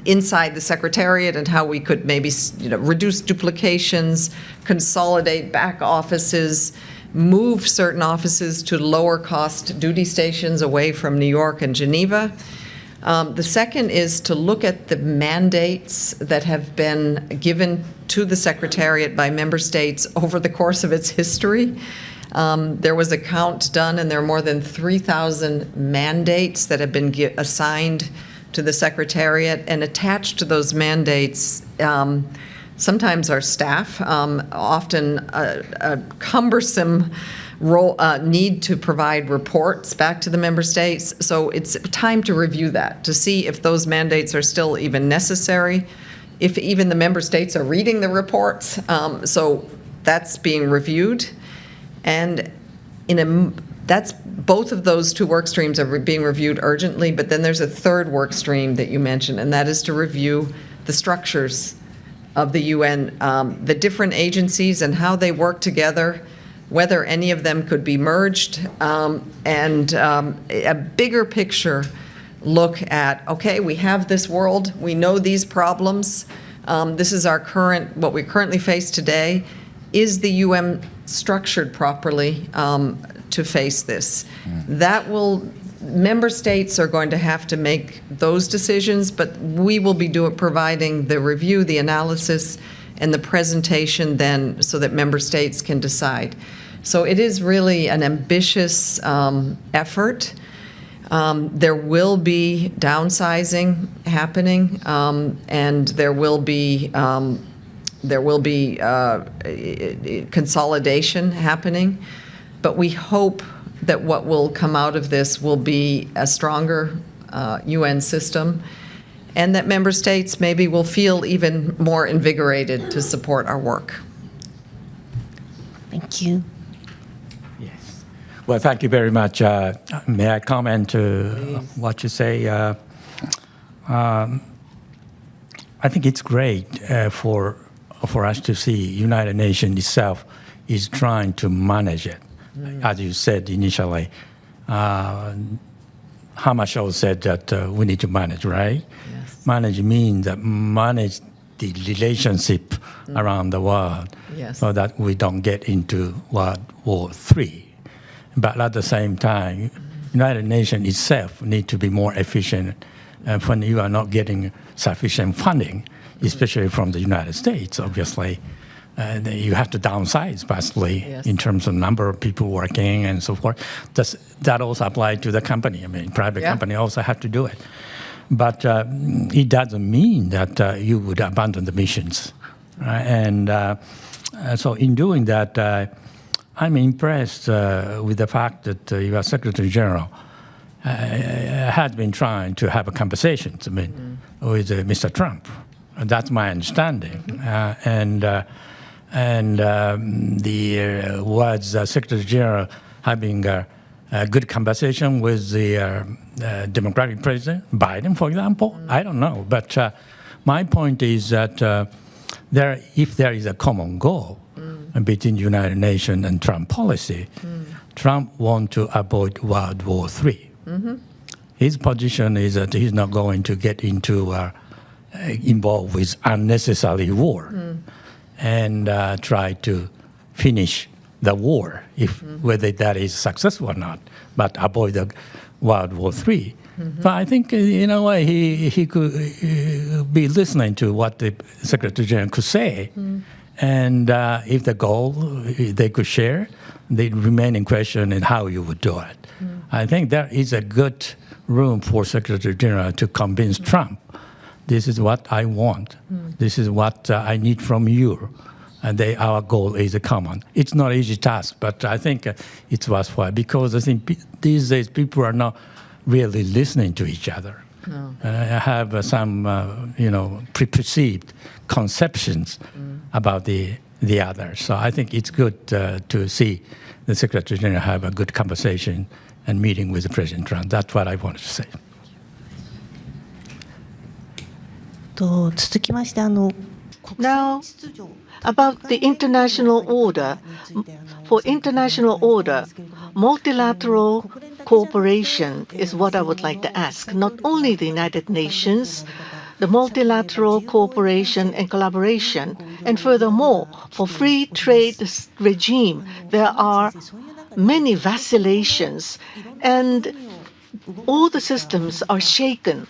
[SPEAKER 2] inside the Secretariat and how we could maybe reduce duplications, consolidate back offices, move certain offices to lower cost duty stations away from New York and Geneva. The second is to look at the mandates that have been given to the Secretariat by member states over the course of its history. There was a count done, and there are more than 3,000 mandates that have been assigned to the Secretariat, and attached to those mandates sometimes our staff, often a cumbersome role, need to provide reports back to the member states. So it's time to review that, to see if those mandates are still even necessary, if even the member states are reading the reports. So that's being reviewed. And that's both of those 2 work streams are being reviewed urgently, but then there's a 3rd work stream that you mentioned, and that is to review the structures of the UN, the different agencies and how they work together, whether any of them could be merged, and a bigger picture look at, okay, we have this world, we know these problems, this is our what we currently face today. Is the UN structured properly to face this? Member states are going to have to make those decisions, but we will be providing the review, the analysis, and the presentation then so that member states can decide. So it is really an ambitious effort. There will be downsizing happening, and there will be consolidation happening, but we hope that what will come out of this will be a stronger UN system, and that member states maybe will feel even more invigorated to support our work.
[SPEAKER 3] Thank you.
[SPEAKER 5] Yes. Well, thank you very much. May I comment to what you say? I think it's great for us to see United Nations itself is trying to manage it. As you said initially, Hamashou said that we need to manage, right?
[SPEAKER 2] Yes.
[SPEAKER 5] Manage means that manage the relationship around the world,
[SPEAKER 2] Yes.
[SPEAKER 5] so that we don't get into World War III. But at the same time, United Nations itself need to be more efficient when you are not getting sufficient funding, especially from the United States, obviously. You have to downsize, possibly,
[SPEAKER 2] Yes.
[SPEAKER 5] in terms of number of people working and so forth. That also applies to the company. I mean, private company also have to do it. But it doesn't mean that you would abandon the missions. Right? And so in doing that, I'm impressed with the fact that your Secretary General had been trying to have a conversation with Mr. Trump. That's my understanding. Was Secretary General having a good conversation with the Democratic President, Biden, for example? I don't know. But my point is that if there is a common goal between United Nations and Trump policy, Trump wants to avoid World War III. His position is that he's not going to get involved with unnecessary war and try to finish the war, whether that is successful or not, but avoid the World War III. But I think, in a way, he could be listening to what the Secretary General could say, and if the goal they could share, the remaining question is how you would do it. I think there is a good room for Secretary General to convince Trump, this is what I want, this is what I need from you, and our goal is common. It's not an easy task, but I think it's worthwhile, because I think these days people are not really listening to each other. No. And I have some, preconceived conceptions about the others. So I think it's good to see the Secretary General have a good conversation and meeting with President Trump. That's what I wanted to say.
[SPEAKER 3] 続きまして
[SPEAKER 4] Now, about the international order. For international order, multilateral cooperation is what I would like to ask. Not only the United Nations, the multilateral cooperation and collaboration. And furthermore, for free trade regime, there are many vacillations, and all the systems are shaken.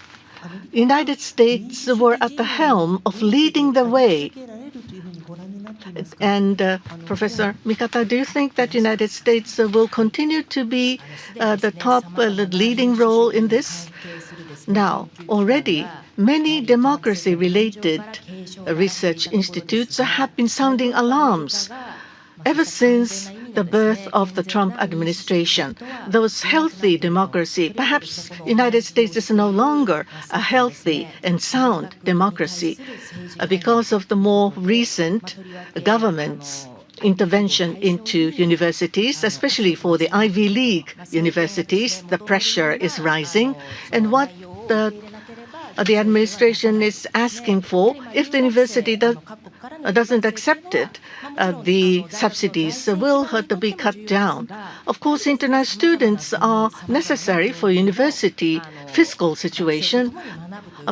[SPEAKER 4] United States were at the helm of leading the way. And Professor Mikata, do you think that United States will continue to be the top leading role in this? Now, already many democracy-related research institutes have been sounding alarms ever since the birth of the Trump administration. Those healthy democracy, perhaps United States is no longer a healthy and sound democracy because of the more recent government's intervention into universities, especially for the Ivy League universities. The pressure is rising, and what the administration is asking for, if the university doesn't accept it, the subsidies will have to be cut down. Of course, international students are necessary for university fiscal situation,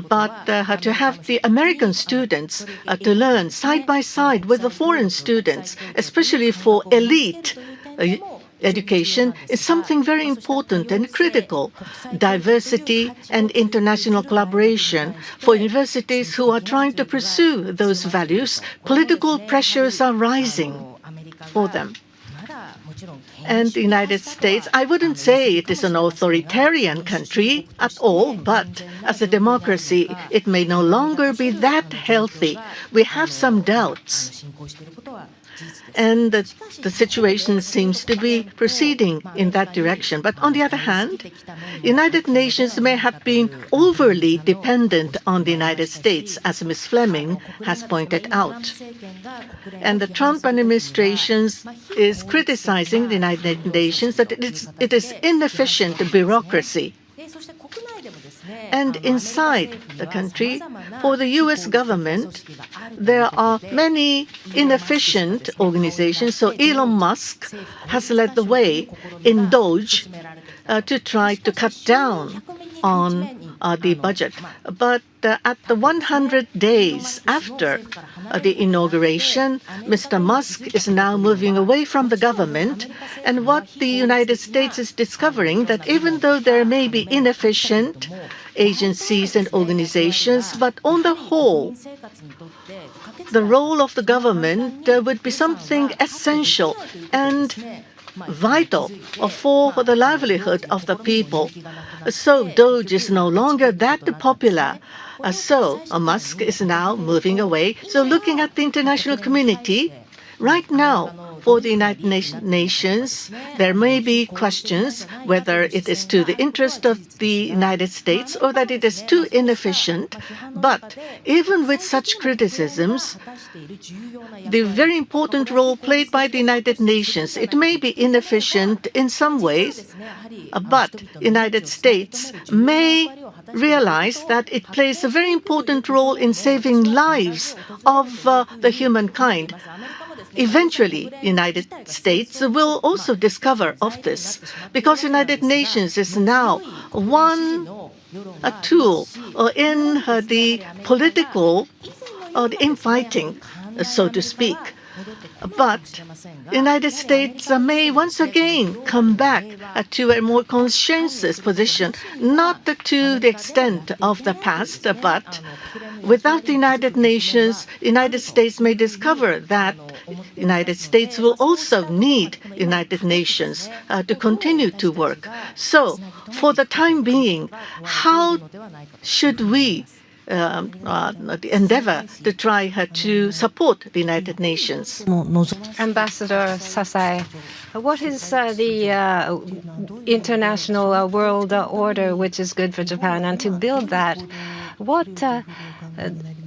[SPEAKER 4] but to have the American students to learn side by side with the foreign students, especially for elite education, is something very important and critical. Diversity and international collaboration for universities who are trying to pursue those values. Political pressures are rising for them. And the United States, I wouldn't say it is an authoritarian country at all, but as a democracy, it may no longer be that healthy. We have some doubts. And the situation seems to be proceeding in that direction. But on the other hand, United Nations may have been overly dependent on the United States, as Ms. Fleming has pointed out. And the Trump administration is criticizing the United Nations that it is inefficient bureaucracy. And inside the country, for the U.S. government, there are many inefficient organizations. So Elon Musk has led the way in DOGE to try to cut down on the budget. But at the 100 days after the inauguration, Mr. Musk is now moving away from the government. And what the United States is discovering, that even though there may be inefficient agencies and organizations, but on the whole, the role of the government would be something essential and vital for the livelihood of the people. So DOGE is no longer that popular. So Musk is now moving away. So looking at the international community, right now, for the United Nations, there may be questions whether it is to the interest of the United States or that it is too inefficient. But even with such criticisms, the very important role played by the United Nations, it may be inefficient in some ways, but the United States may realize that it plays a very important role in saving lives of the humankind. Eventually, the United States will also discover of this, because the United Nations is now one tool in the political infighting, so to speak. But the United States may once again come back to a more conscientious position, not to the extent of the past, but without the United Nations, the United States may discover that the United States will also need United Nations to continue to work. So, for the time being, how should we endeavor to try to support the United Nations?
[SPEAKER 1] Ambassador Sasae, what is the international world order which is good for Japan? And to build that, what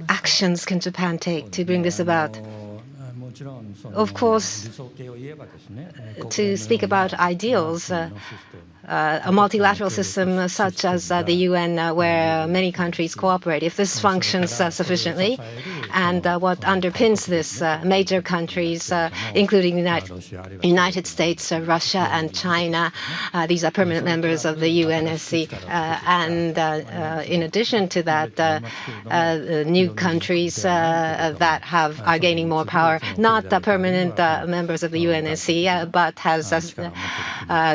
[SPEAKER 1] actions can Japan take to bring this about? Of course, to speak about ideals, a multilateral system such as the UN, where many countries cooperate, if this functions sufficiently, And what underpins this, major countries, including the United States, Russia, and China, these are permanent members of the UNSC. And in addition to that, new countries that are gaining more power, not permanent members of the UNSC, but has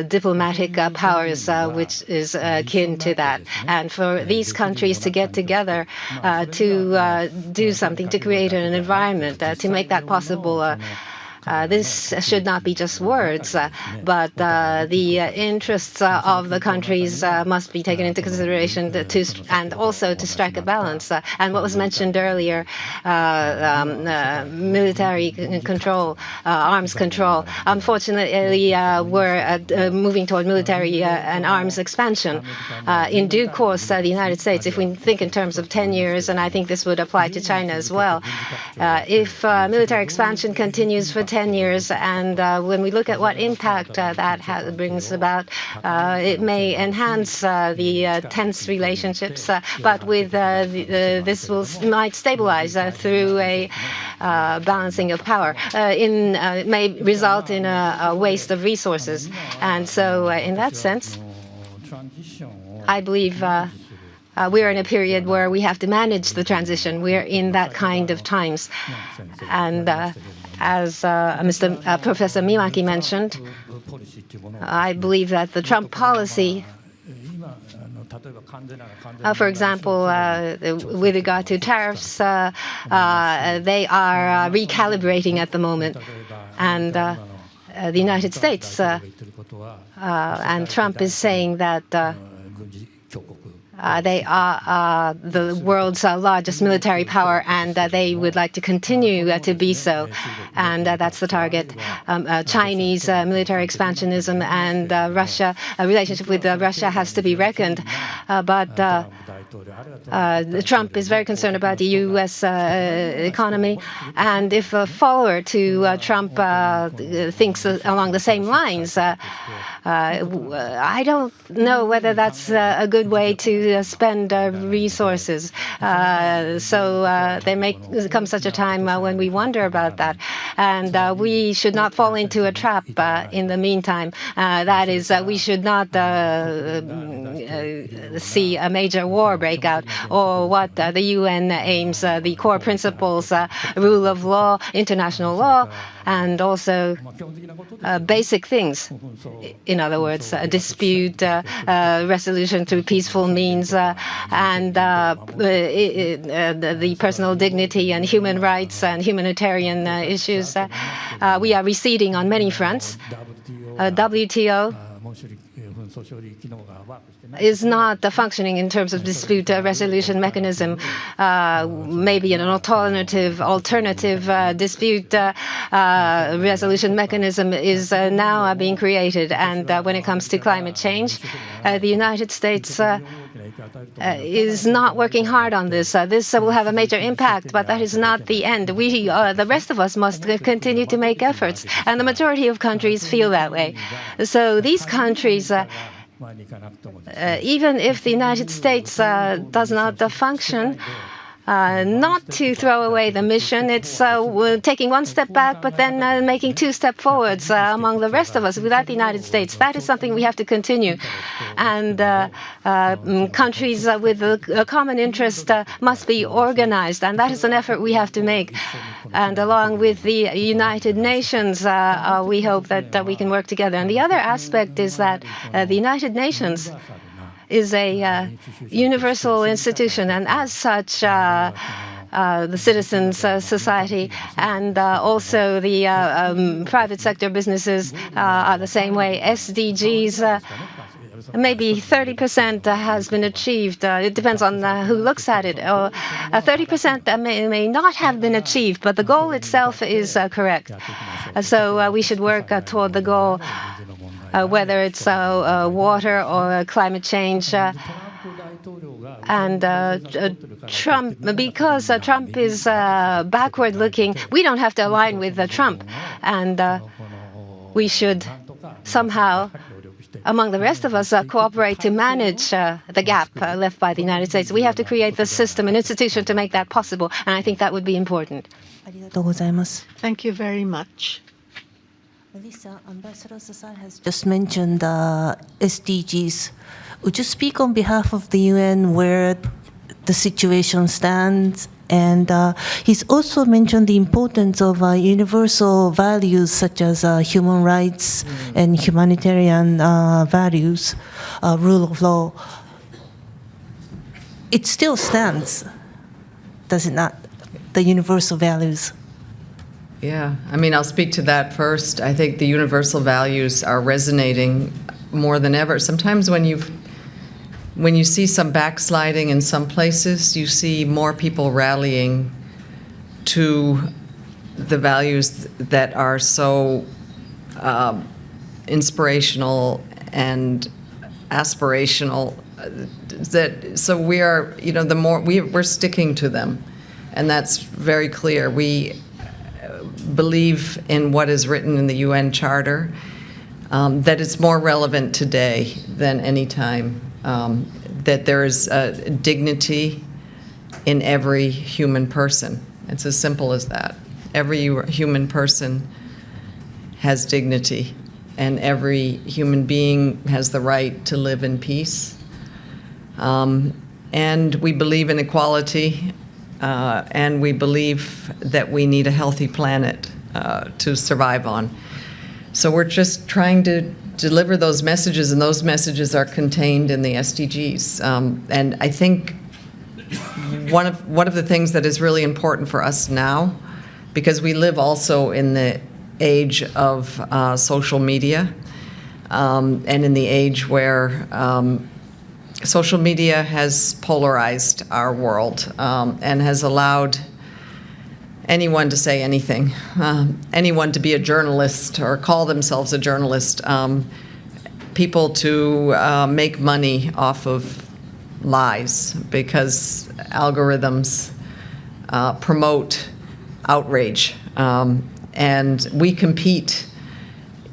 [SPEAKER 1] diplomatic powers, which is akin to that. And for these countries to get together to do something, to create an environment, to make that possible, this should not be just words, but the interests of the countries must be taken into consideration and also to strike a balance. And what was mentioned earlier, military control, arms control. Unfortunately, we're moving toward military and arms expansion. In due course, the United States, if we think in terms of 10 years, and I think this would apply to China as well, if military expansion continues for 10 years, and when we look at what impact that brings about, it may enhance the tense relationships, but with this might stabilize through a balancing of power. It may result in a waste of resources. And so in that sense, I believe we're in a period where we have to manage the transition. We're in that kind of times. And as Professor Mimaki mentioned, I believe that the Trump policy, for example, with regard to tariffs, they are recalibrating at the moment. And the United States and Trump is saying that they are the world's largest military power, and they would like to continue to be so. And that's the target. Chinese military expansionism and Russia, relationship with Russia has to be reckoned. But Trump is very concerned about the U.S. economy. And if a follower to Trump thinks along the same lines, I don't know whether that's a good way to spend resources. So there may come such a time when we wonder about that. And we should not fall into a trap in the meantime. That is, we should not see a major war break out, or what the UN aims, the core principles, rule of law, international law, and also basic things. In other words, a dispute resolution through peaceful means, and the personal dignity and human rights and humanitarian issues. We are receding on many fronts. WTO is not functioning in terms of dispute resolution mechanism. Maybe an alternative dispute resolution mechanism is now being created. And when it comes to climate change, the United States is not working hard on this. This will have a major impact, but that is not the end. The rest of us must continue to make efforts, and the majority of countries feel that way. So these countries, even if the United States does not function, not to throw away the mission. It's taking one step back, but then making two steps forwards among the rest of us without the United States. That is something we have to continue. And countries with a common interest must be organized, and that is an effort we have to make. And along with the United Nations, we hope that we can work together. And the other aspect is that the United Nations is a universal institution, and as such, the citizens' society and also the private sector businesses are the same way. SDGs, maybe 30% has been achieved. It depends on who looks at it. 30% may not have been achieved, but the goal itself is correct. So we should work toward the goal, whether it's water or climate change. And Trump, because Trump is backward-looking, we don't have to align with Trump. And we should somehow among the rest of us, cooperate to manage the gap left by the United States. We have to create the system and institution to make that possible, and I think that would be important.
[SPEAKER 3] ありがとうございます。
[SPEAKER 4] Thank you very much.
[SPEAKER 3] Melissa, Ambassador Sasae has just mentioned the SDGs. Would you speak on behalf of the UN where the situation stands? And he's also mentioned the importance of universal values such as human rights and humanitarian values, rule of law. It still stands, does it not? The universal values.
[SPEAKER 2] Yeah, I mean, I'll speak to that first. I think the universal values are resonating more than ever. Sometimes when you see some backsliding in some places, you see more people rallying to the values that are so inspirational and aspirational. So we are, the more we're sticking to them, and that's very clear. We believe in what is written in the UN Charter, that it's more relevant today than any time. That there is dignity in every human person. It's as simple as that. Every human person has dignity, and every human being has the right to live in peace. And we believe in equality, and we believe that we need a healthy planet to survive on. So we're just trying to deliver those messages, and those messages are contained in the SDGs. And I think one of the things that is really important for us now, because we live also in the age of social media, and in the age where social media has polarized our world and has allowed anyone to say anything, anyone to be a journalist or call themselves a journalist, people to make money off of lies because algorithms promote outrage. And we compete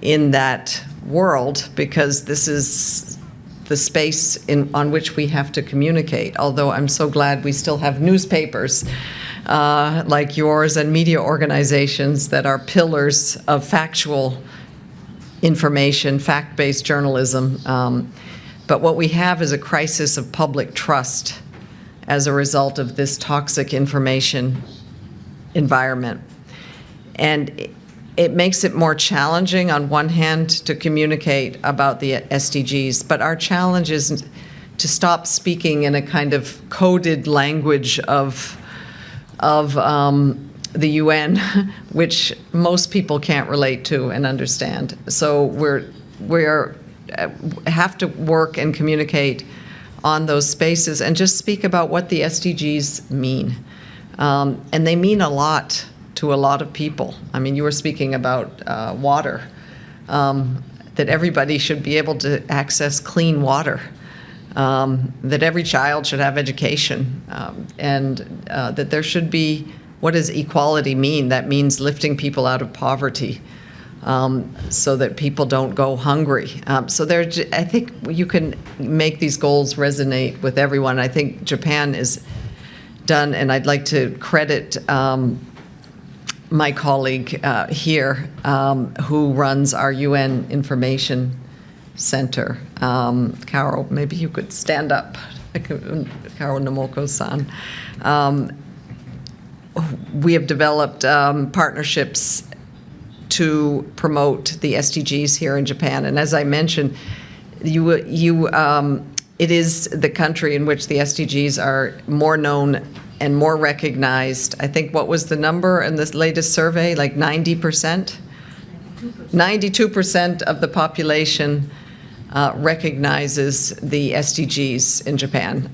[SPEAKER 2] in that world because this is the space on which we have to communicate, although I'm so glad we still have newspapers like yours and media organizations that are pillars of factual information, fact-based journalism. But what we have is a crisis of public trust as a result of this toxic information environment. And it makes it more challenging on one hand to communicate about the SDGs, but our challenge is to stop speaking in a kind of coded language of the UN, which most people can't relate to and understand. So we're have to work and communicate on those spaces and just speak about what the SDGs mean. And they mean a lot to a lot of people. I mean, you were speaking about water, that everybody should be able to access clean water, that every child should have education, and that there should be, what does equality mean? That means lifting people out of poverty so that people don't go hungry. So I think you can make these goals resonate with everyone. I think Japan is done, and I'd like to credit my colleague here, who runs our UN Information Center. Caro, maybe you could stand up. Caro Nomoko-san. We have developed partnerships to promote the SDGs here in Japan. And as I mentioned, it is the country in which the SDGs are more known and more recognized. I think, what was the number in this latest survey? Like 90%? 92% of the population recognizes the SDGs in Japan.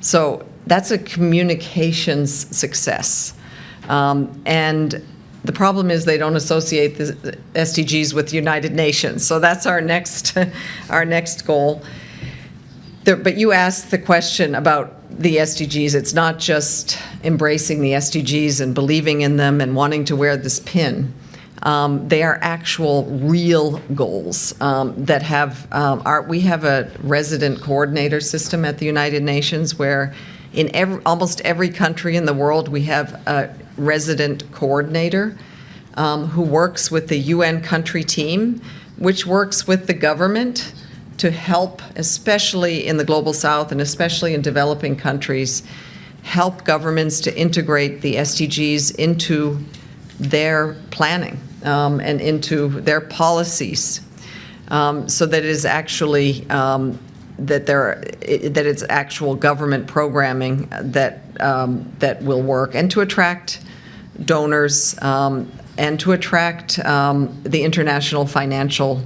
[SPEAKER 2] So that's a communications success. And the problem is they don't associate the SDGs with United Nations. So that's our next goal. But you asked the question about the SDGs. It's not just embracing the SDGs and believing in them and wanting to wear this pin. They are actual, real goals that have. We have a resident coordinator system at the United Nations where in almost every country in the world we have a resident coordinator who works with the UN country team, which works with the government to help, especially in the Global South and especially in developing countries, help governments to integrate the SDGs into their planning and into their policies, so that it is actually that it's actual government programming that will work, and to attract donors and to attract the international financial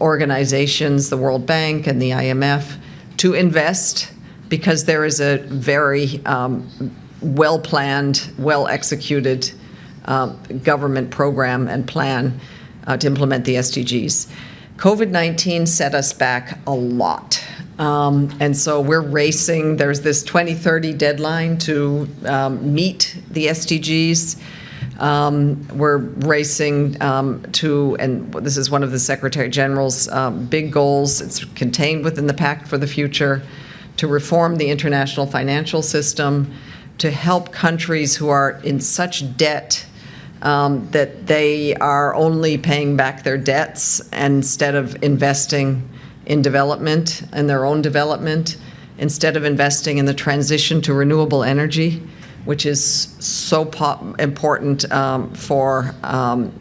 [SPEAKER 2] organizations, the World Bank and the IMF, to invest, because there is a very well-planned, well-executed government program and plan to implement the SDGs. COVID-19 set us back a lot. And so we're racing. There's this 2030 deadline to meet the SDGs. We're racing to, and this is one of the Secretary General's big goals, it's contained within the Pact for the Future, to reform the international financial system, to help countries who are in such debt that they are only paying back their debts instead of investing in development, in their own development, instead of investing in the transition to renewable energy, which is so important for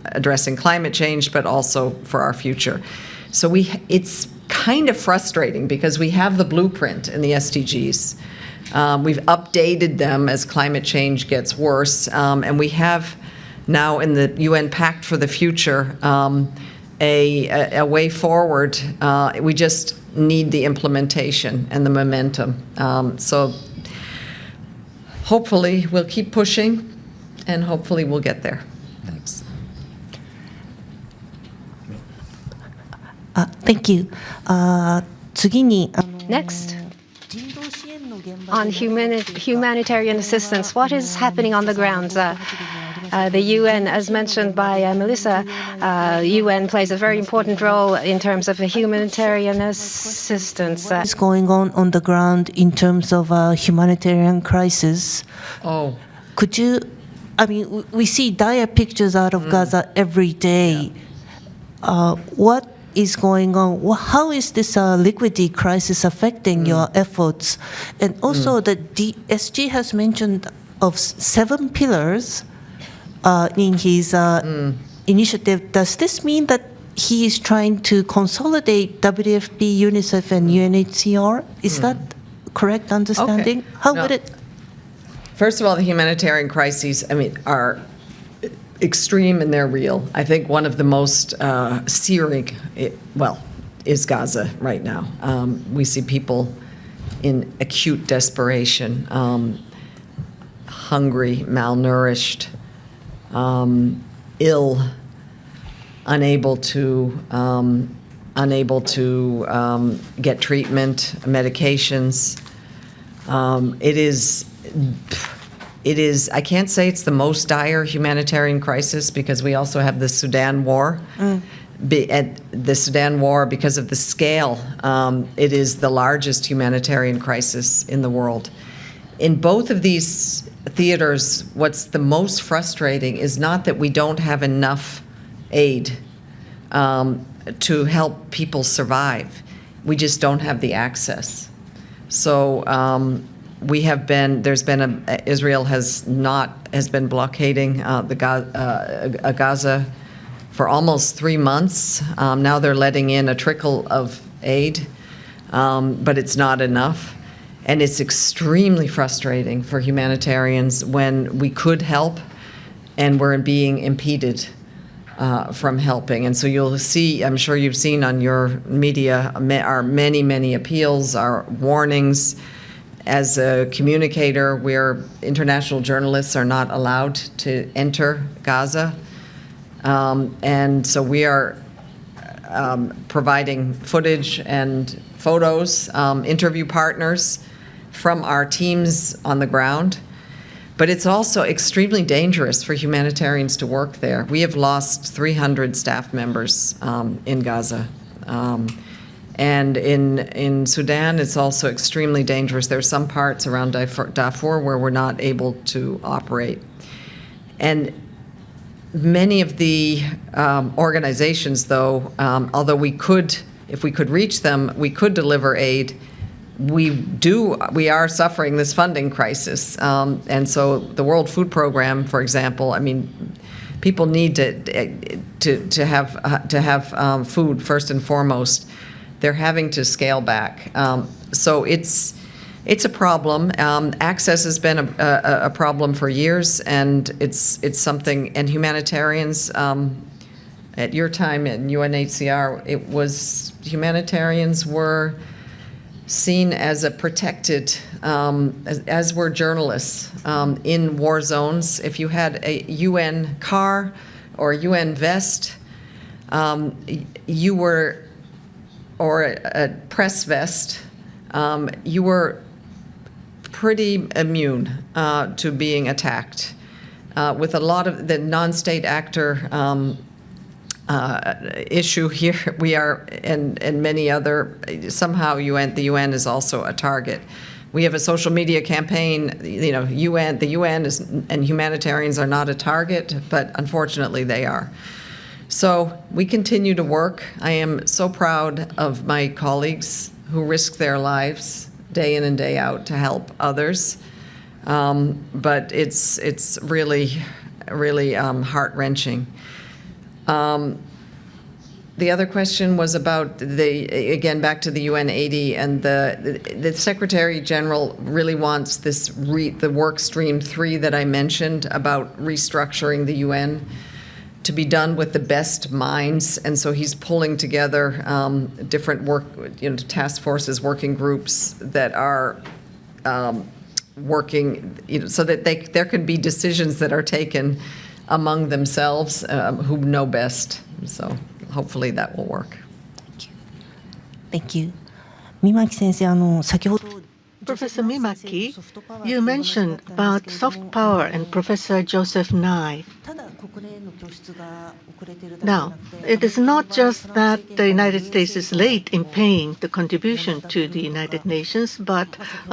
[SPEAKER 2] addressing climate change, but also for our future. So it's kind of frustrating because we have the blueprint in the SDGs. We've updated them as climate change gets worse, and we have now in the UN Pact for the Future a way forward. We just need the implementation and the momentum. So hopefully we'll keep pushing, and hopefully we'll get there. Thanks.
[SPEAKER 3] Thank you. 次に
[SPEAKER 1] Next, on humanitarian assistance, what is happening on the ground? The UN, as mentioned by Melissa, UN plays a very important role in terms of humanitarian assistance.
[SPEAKER 3] What is going on the ground in terms of humanitarian crisis?
[SPEAKER 2] Oh.
[SPEAKER 3] Could you, I mean, we see dire pictures out of Gaza every day.
[SPEAKER 2] Yeah.
[SPEAKER 3] What is going on? How is this liquidity crisis affecting your efforts? And also the SG has mentioned of 7 pillars in his initiative. Does this mean that he is trying to consolidate WFP, UNICEF, and UNHCR? Is that correct understanding?
[SPEAKER 2] Okay.
[SPEAKER 3] How would it?
[SPEAKER 2] First of all, the humanitarian crises, are extreme and they're real. I think one of the most searing, is Gaza right now. We see people in acute desperation, hungry, malnourished, ill, unable to get treatment, medications. It is, I can't say it's the most dire humanitarian crisis because we also have the Sudan war. The Sudan war, because of the scale, it is the largest humanitarian crisis in the world. In both of these theaters, what's the most frustrating is not that we don't have enough aid to help people survive. We just don't have the access. So Israel has been blockading Gaza for almost 3 months. Now they're letting in a trickle of aid, but it's not enough. And it's extremely frustrating for humanitarians when we could help and we're being impeded from helping. And so you'll see, I'm sure you've seen on your media, our many, many appeals, our warnings. As a communicator, international journalists are not allowed to enter Gaza. And so we are providing footage and photos, interview partners from our teams on the ground. But it's also extremely dangerous for humanitarians to work there. We have lost 300 staff members in Gaza. And in Sudan, it's also extremely dangerous. There are some parts around Darfur where we're not able to operate. And many of the organizations, though, although if we could reach them, we could deliver aid. We are suffering this funding crisis, and so the World Food Program, for example, I mean, people need to have food first and foremost. They're having to scale back, so it's a problem. Access has been a problem for years, and it's something. And humanitarians, at your time in UNHCR, humanitarians were seen as a protected, as were journalists in war zones. If you had a UN car or a UN vest, you were, or a press vest, you were pretty immune to being attacked. With a lot of the non-state actor issue here, we are, and many other, somehow the UN is also a target. We have a social media campaign, the UN is, and humanitarians are not a target, but unfortunately they are. So we continue to work. I am so proud of my colleagues who risk their lives day in and day out to help others. But it's really, really heart-wrenching. The other question was about again, back to the UN 80, and the Secretary General really wants the work stream 3 that I mentioned about restructuring the UN to be done with the best minds, and so he's pulling together different task forces, working groups that are working, so that there can be decisions that are taken among themselves who know best. So hopefully that will work.
[SPEAKER 3] Thank you. Mimaki 先生、先ほど
[SPEAKER 4] Professor Mimaki, you mentioned about soft power and Professor Joseph Nye. Now, it is not just that the United States is late in paying the contribution to the United Nations, but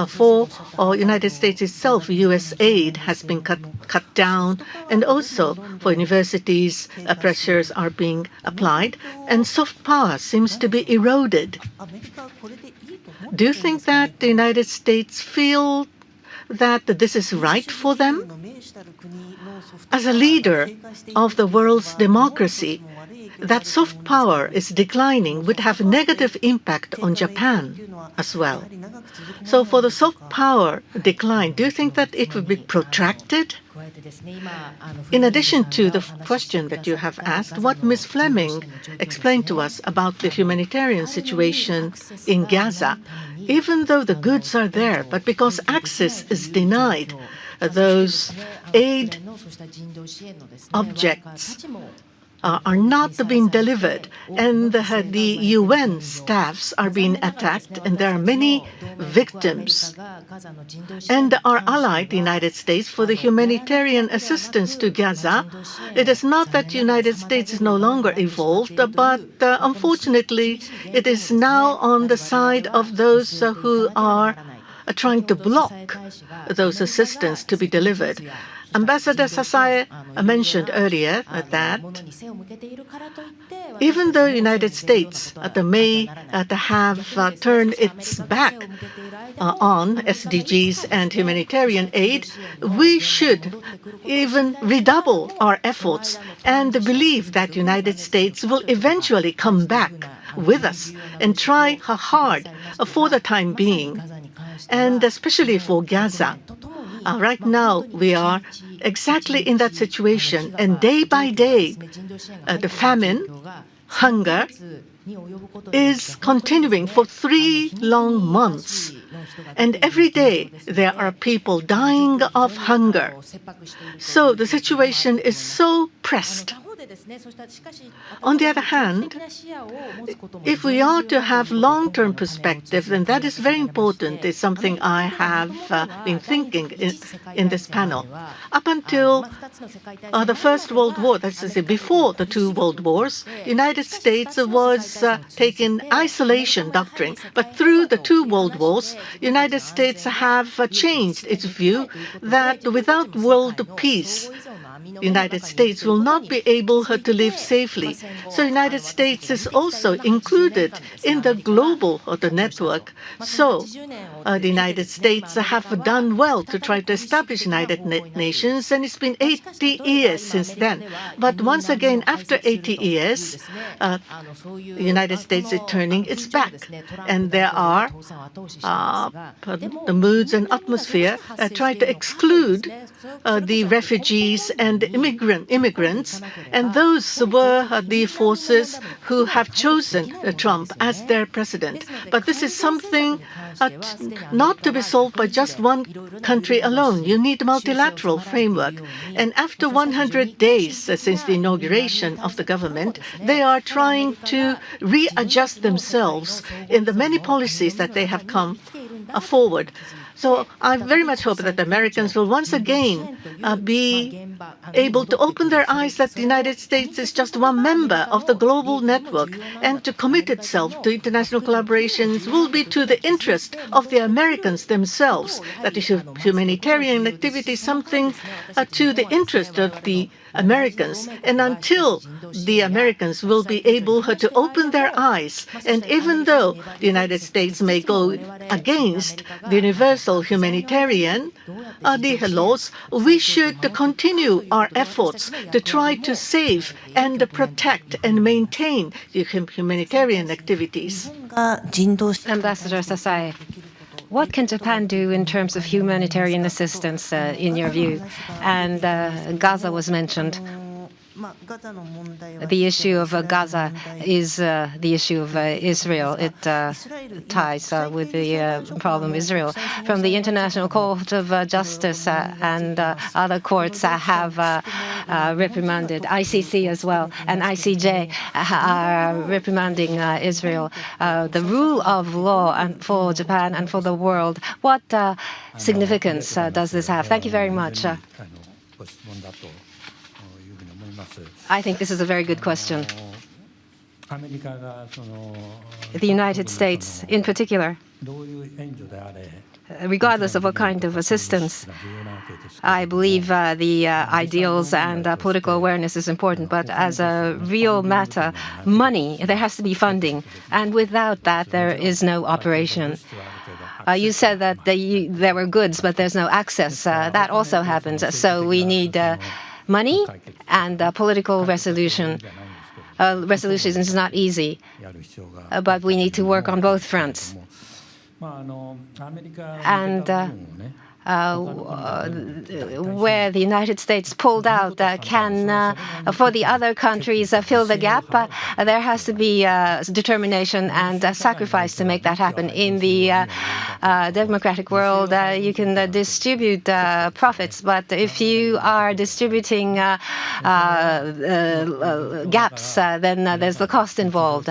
[SPEAKER 4] for United States itself, U.S. aid has been cut down, and also for universities, pressures are being applied, and soft power seems to be eroded. Do you think that the United States feel that this is right for them? As a leader of the world's democracy, that soft power is declining would have a negative impact on Japan as well. So for the soft power decline, do you think that it would be protracted? In addition to the question that you have asked, what Ms. Fleming explained to us about the humanitarian situation in Gaza, even though the goods are there, but because access is denied, those aid objects are not being delivered, and the UN staffs are being attacked, and there are many victims. And our ally, the United States, for the humanitarian assistance to Gaza, it is not that the United States is no longer involved, but unfortunately, it is now on the side of those who are trying to block those assistance to be delivered. Ambassador Sasae mentioned earlier that even though the United States may have turned its back on SDGs and humanitarian aid, we should even redouble our efforts and believe that the United States will eventually come back with us and try hard for the time being, and especially for Gaza. Right now, we are exactly in that situation, and day by day, the famine, hunger, is continuing for 3 long months. And every day, there are people dying of hunger. So the situation is so pressed. On the other hand, if we are to have long-term perspective, then that is very important. It's something I have been thinking in this panel. Up until the First World War, that's to say before the two world wars, the United States was taking isolation doctrine. But through the two world wars, the United States have changed its view that without world peace, the United States will not be able to live safely. So the United States is also included in the global network. So the United States have done well to try to establish United Nations, and it's been 80 years since then. But once again, after 80 years, the United States is turning its back. And there are the moods and atmosphere try to exclude the refugees and immigrants, and those were the forces who have chosen Trump as their president. But this is something not to be solved by just one country alone. You need a multilateral framework. And after 100 days since the inauguration of the government, they are trying to readjust themselves in the many policies that they have come forward. So I very much hope that the Americans will once again be able to open their eyes that the United States is just one member of the global network, and to commit itself to international collaborations will be to the interest of the Americans themselves. That is humanitarian activity, something to the interest of the Americans. And until the Americans will be able to open their eyes, and even though the United States may go against the universal humanitarian the laws, we should continue our efforts to try to save and protect and maintain the humanitarian activities.
[SPEAKER 1] Ambassador Sasae, what can Japan do in terms of humanitarian assistance, in your view? And Gaza was mentioned. The issue of Gaza is the issue of Israel. It ties with the problem Israel. From the International Court of Justice and other courts have reprimanded, ICC as well, and ICJ are reprimanding Israel. The rule of law and for Japan and for the world, what significance does this have? Thank you very much. I think this is a very good question. The United States, in particular, regardless of what kind of assistance, I believe the ideals and political awareness is important. But as a real matter, money, there has to be funding. And without that, there is no operation. You said that there were goods, but there's no access. That also happens. So we need money and political resolution. Resolution is not easy, but we need to work on both fronts. And where the United States pulled out can, for the other countries, fill the gap. There has to be determination and sacrifice to make that happen. In the democratic world, you can distribute profits, but if you are distributing gaps, then there's the cost involved.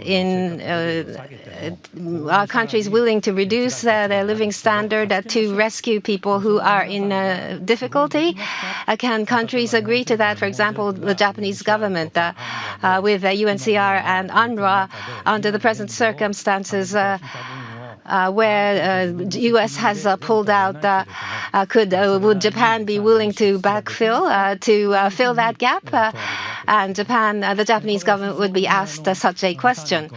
[SPEAKER 1] In our countries willing to reduce their living standard to rescue people who are in difficulty. Can countries agree to that? For example, the Japanese government with UNHCR and UNRWA under the present circumstances where U.S. has pulled out, would Japan be willing to backfill, to fill that gap? And the Japanese government would be asked such a question.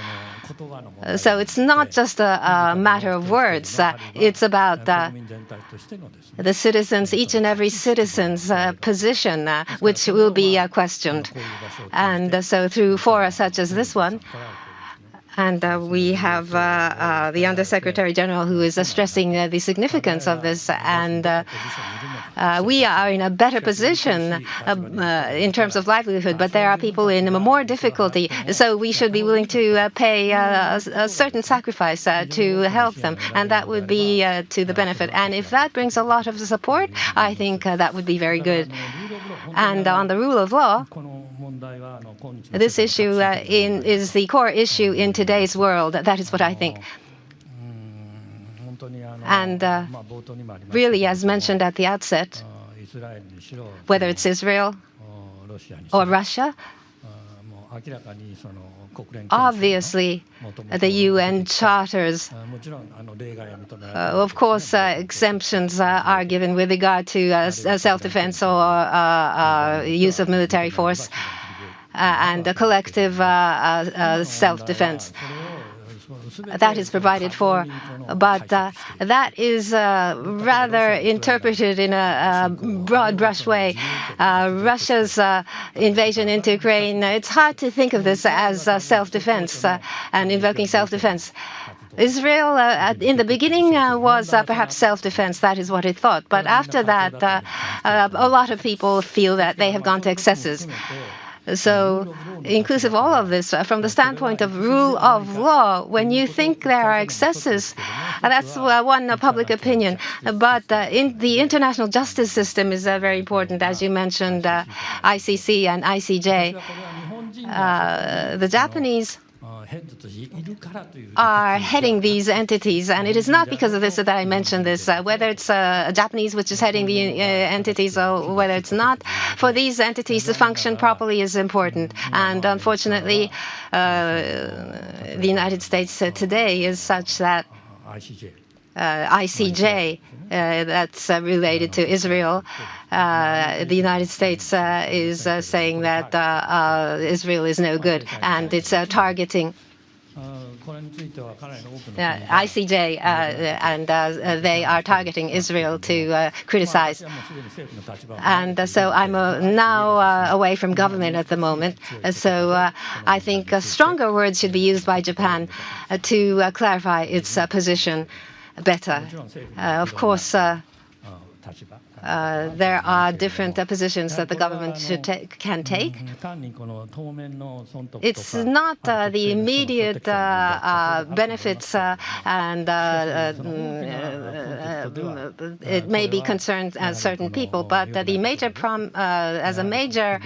[SPEAKER 1] So it's not just a matter of words. It's about the citizens, each and every citizen's position, which will be questioned. And so through fora such as this one, and we have the Undersecretary General who is stressing the significance of this, and we are in a better position in terms of livelihood, but there are people in more difficulty, so we should be willing to pay a certain sacrifice to help them, and that would be to the benefit. And if that brings a lot of support, I think that would be very good. And on the rule of law, this issue is the core issue in today's world. That is what I think. And really, as mentioned at the outset, whether it's Israel or Russia, obviously, the UN charters, of course, exemptions are given with regard to self-defense or use of military force and collective self-defense. That is provided for, but that is rather interpreted in a broad brush way. Russia's invasion into Ukraine, it's hard to think of this as self-defense and invoking self-defense. Israel, in the beginning, was perhaps self-defense. That is what it thought. But after that, a lot of people feel that they have gone to excesses. So, inclusive all of this, from the standpoint of rule of law, when you think there are excesses, that's one public opinion. But in the international justice system is very important, as you mentioned, ICC and ICJ. The Japanese are heading these entities, and it is not because of this that I mentioned this, whether it's Japanese which is heading the entities or whether it's not, for these entities to function properly is important. And unfortunately, the United States today is such that ICJ, that's related to Israel. The United States is saying that Israel is no good, and it's targeting ICJ, and they are targeting Israel to criticize. And so I'm now away from government at the moment. So I think stronger words should be used by Japan to clarify its position better. Of course, there are different positions that the government can take. It's not the immediate benefits, and it may be concerned certain people, but the major as a major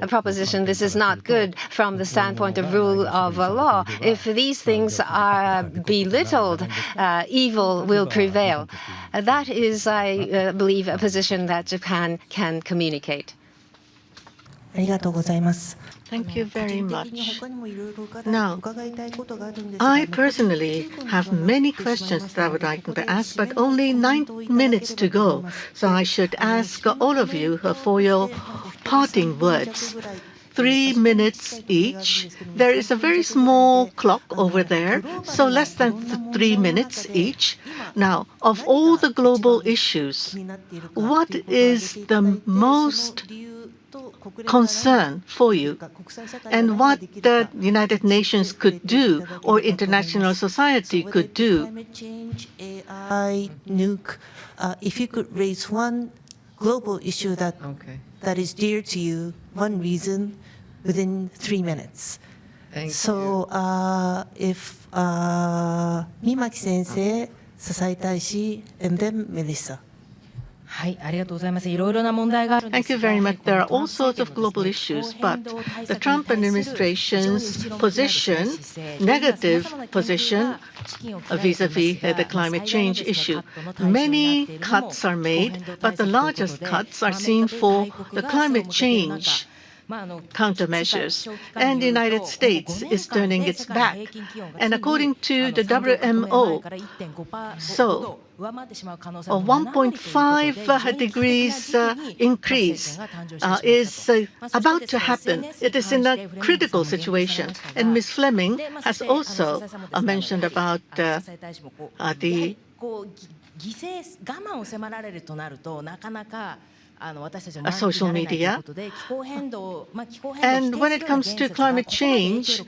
[SPEAKER 1] proposition, this is not good from the standpoint of rule of law. If these things are belittled, evil will prevail. That is, I believe, a position that Japan can communicate.
[SPEAKER 4] Thank you very much. Now, I personally have many questions that I would like to ask, but only 9 minutes to go. So I should ask all of you for your parting words. 3 minutes each. There is a very small clock over there, so less than 3 minutes each. Now, of all the global issues, what is the most concern for you, and what the United Nations could do or international society could do?
[SPEAKER 3] AI, nuke, if you could raise one global issue that is dear to you, one reason, within 3 minutes. So if Mimaki sensei, Sasae Taishi, and then Melissa.
[SPEAKER 4] Thank you very much. There are all sorts of global issues, but the Trump administration's position, negative position vis-à-vis the climate change issue. Many cuts are made, but the largest cuts are seen for the climate change countermeasures, and the United States is turning its back. And according to the WMO, so a 1.5 degrees increase is about to happen. It is in a critical situation. And Ms. Fleming has also mentioned about the social media. And when it comes to climate change,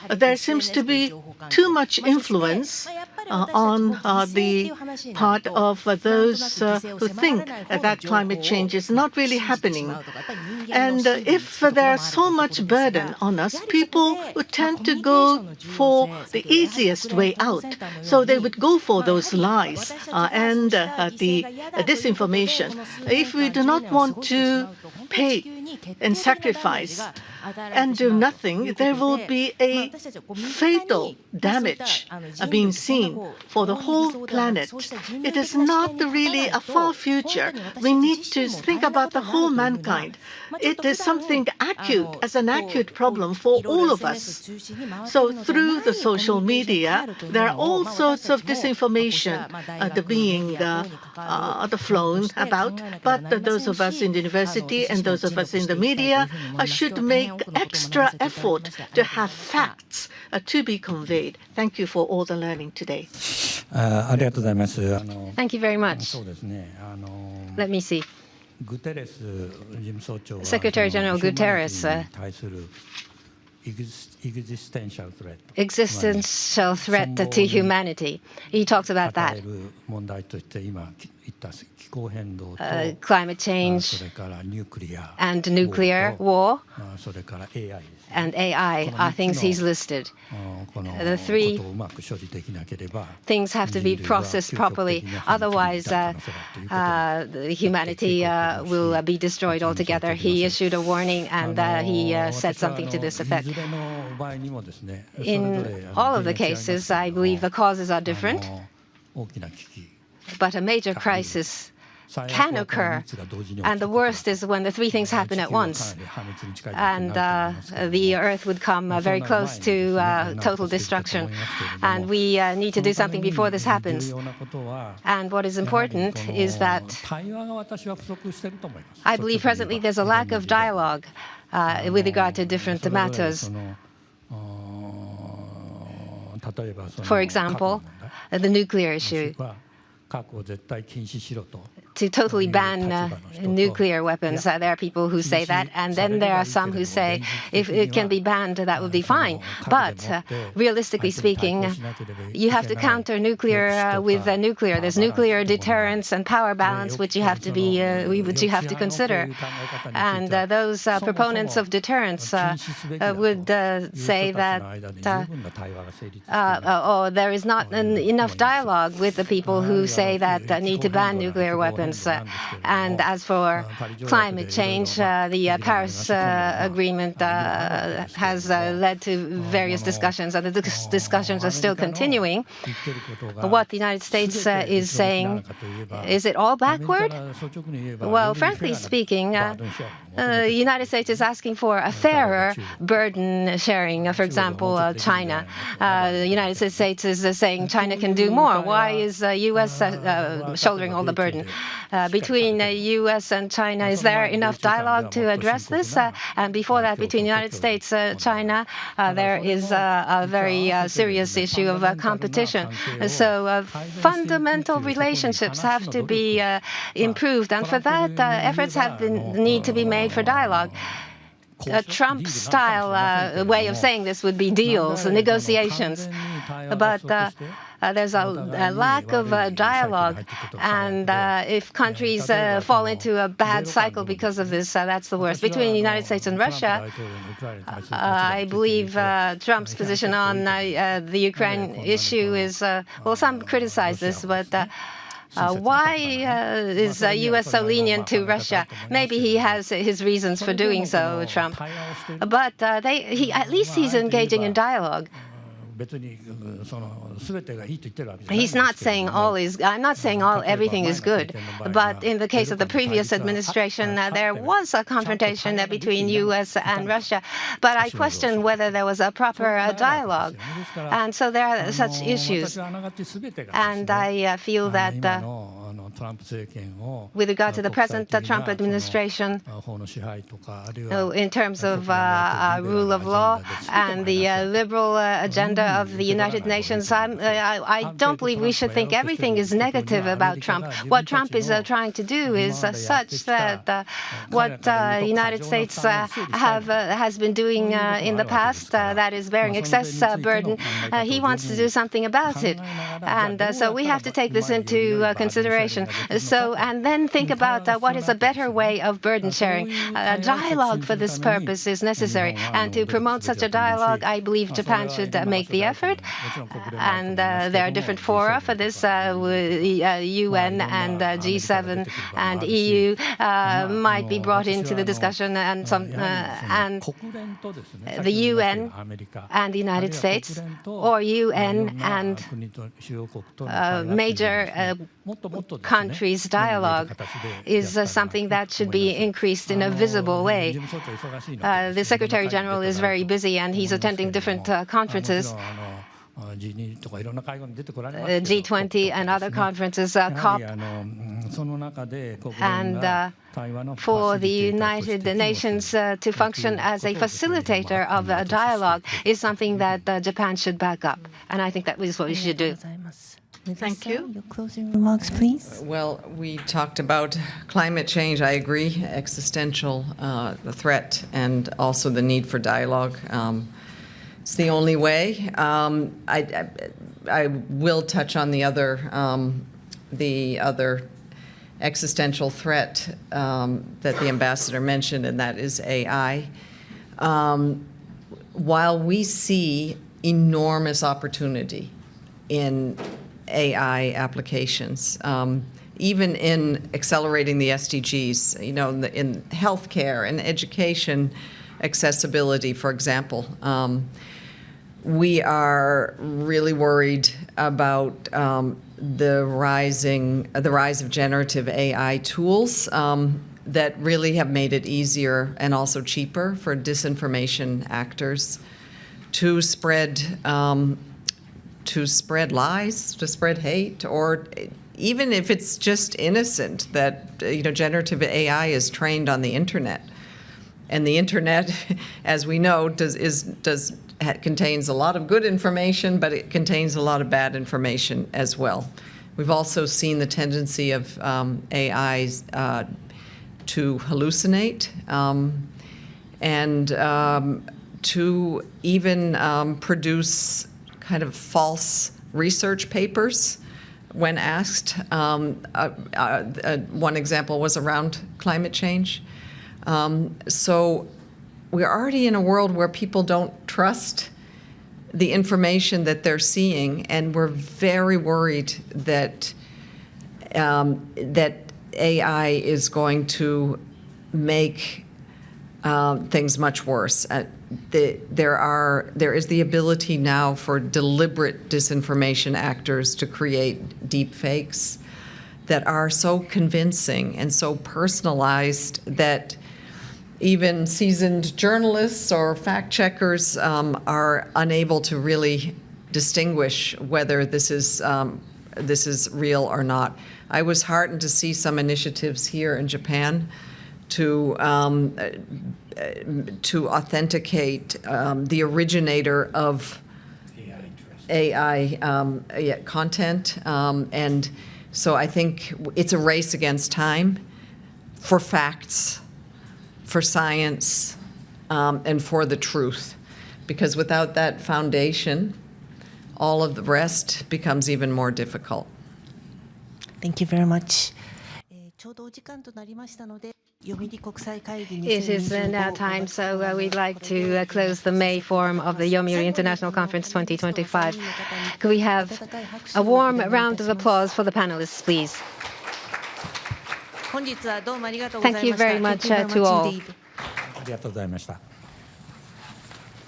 [SPEAKER 4] there seems to be too much influence on the part of those who think that climate change is not really happening. And if there's so much burden on us, people would tend to go for the easiest way out. So they would go for those lies and the disinformation. If we do not want to pay and sacrifice and do nothing, there will be a fatal damage being seen for the whole planet. It is not really a far future. We need to think about the whole mankind. It is something acute, as an acute problem for all of us. So through the social media, there are all sorts of disinformation being flown about. But those of us in the university and those of us in the media should make extra effort to have facts to be conveyed. Thank you for all the learning today.
[SPEAKER 1] Thank you very much. Let me see. Secretary General Guterres, existential threat to humanity. He talks about that. Climate change and nuclear war and AI are things he's listed. The three things have to be processed properly, otherwise humanity will be destroyed altogether. He issued a warning and he said something to this effect. In all of the cases, I believe the causes are different, but a major crisis can occur, and the worst is when the three things happen at once, and the Earth would come very close to total destruction, and we need to do something before this happens. And what is important is that I believe presently there's a lack of dialogue with regard to different matters. For example, the nuclear issue. To totally ban nuclear weapons. There are people who say that, and then there are some who say if it can be banned, that would be fine. But realistically speaking, you have to counter nuclear with nuclear. There's nuclear deterrence and power balance, which you have to consider. And those proponents of deterrence would say that there is not enough dialogue with the people who say that need to ban nuclear weapons. And as for climate change, the Paris Agreement has led to various discussions, and the discussions are still continuing. What the United States is saying, is it all backward? Well, frankly speaking, the United States is asking for a fairer burden sharing. For example, China. The United States is saying China can do more. Why is the U.S. shouldering all the burden? Between the U.S. and China, is there enough dialogue to address this? And before that, between the United States and China, there is a very serious issue of competition. So fundamental relationships have to be improved, and for that, efforts need to be made for dialogue. A Trump-style way of saying this would be deals, negotiations. But there's a lack of dialogue, and if countries fall into a bad cycle because of this, that's the worst. Between the United States and Russia, I believe Trump's position on the Ukraine issue is, well, some criticize this, but why is the U.S. so lenient to Russia? Maybe he has his reasons for doing so, Trump. But at least he's engaging in dialogue. He's not saying I'm not saying everything is good, but in the case of the previous administration, there was a confrontation between U.S. and Russia, but I question whether there was a proper dialogue, and so there are such issues, and I feel that with regard to the present Trump administration, in terms of rule of law and the liberal agenda of the United Nations, I don't believe we should think everything is negative about Trump. What Trump is trying to do is such that what the United States has been doing in the past, that is bearing excess burden, he wants to do something about it. And so we have to take this into consideration. And then think about what is a better way of burden sharing. A dialogue for this purpose is necessary. And to promote such a dialogue, I believe Japan should make the effort. And there are different fora for this, UN and G7 and EU might be brought into the discussion, and the UN and the United States, or UN and major countries' dialogue is something that should be increased in a visible way. The Secretary General is very busy and he's attending different conferences, G20 and other conferences, COP. And for the United Nations to function as a facilitator of a dialogue is something that Japan should back up. And I think that is what we should do.
[SPEAKER 4] Thank you.
[SPEAKER 3] Your closing remarks, please.
[SPEAKER 2] Well, we talked about climate change. I agree, existential the threat, and also the need for dialogue. It's the only way. I will touch on the other existential threat that the ambassador mentioned, and that is AI. While we see enormous opportunity in AI applications, even in accelerating the SDGs, in healthcare and education accessibility, for example. We are really worried about the rise of generative AI tools that really have made it easier and also cheaper for disinformation actors to spread lies, to spread hate, or even if it's just innocent, that generative AI is trained on the internet, and the internet, as we know, contains a lot of good information, but it contains a lot of bad information as well. We've also seen the tendency of AIs to hallucinate and to even produce kind of false research papers when asked. One example was around climate change. So we're already in a world where people don't trust the information that they're seeing, and we're very worried that that AI is going to make things much worse. There is the ability now for deliberate disinformation actors to create deep fakes that are so convincing and so personalized that even seasoned journalists or fact checkers are unable to really distinguish whether this is real or not. I was heartened to see some initiatives here in Japan to authenticate the originator of AI content, and so I think it's a race against time for facts, for science, and for the truth, because without that foundation, all of the rest becomes even more difficult.
[SPEAKER 3] Thank you very much.
[SPEAKER 1] It is now time, so we'd like to close the May Forum of the Yomiuri International Conference 2025. Could we have a warm round of applause for the panelists, please? Thank you very much to all.
[SPEAKER 5] ありがとうございました。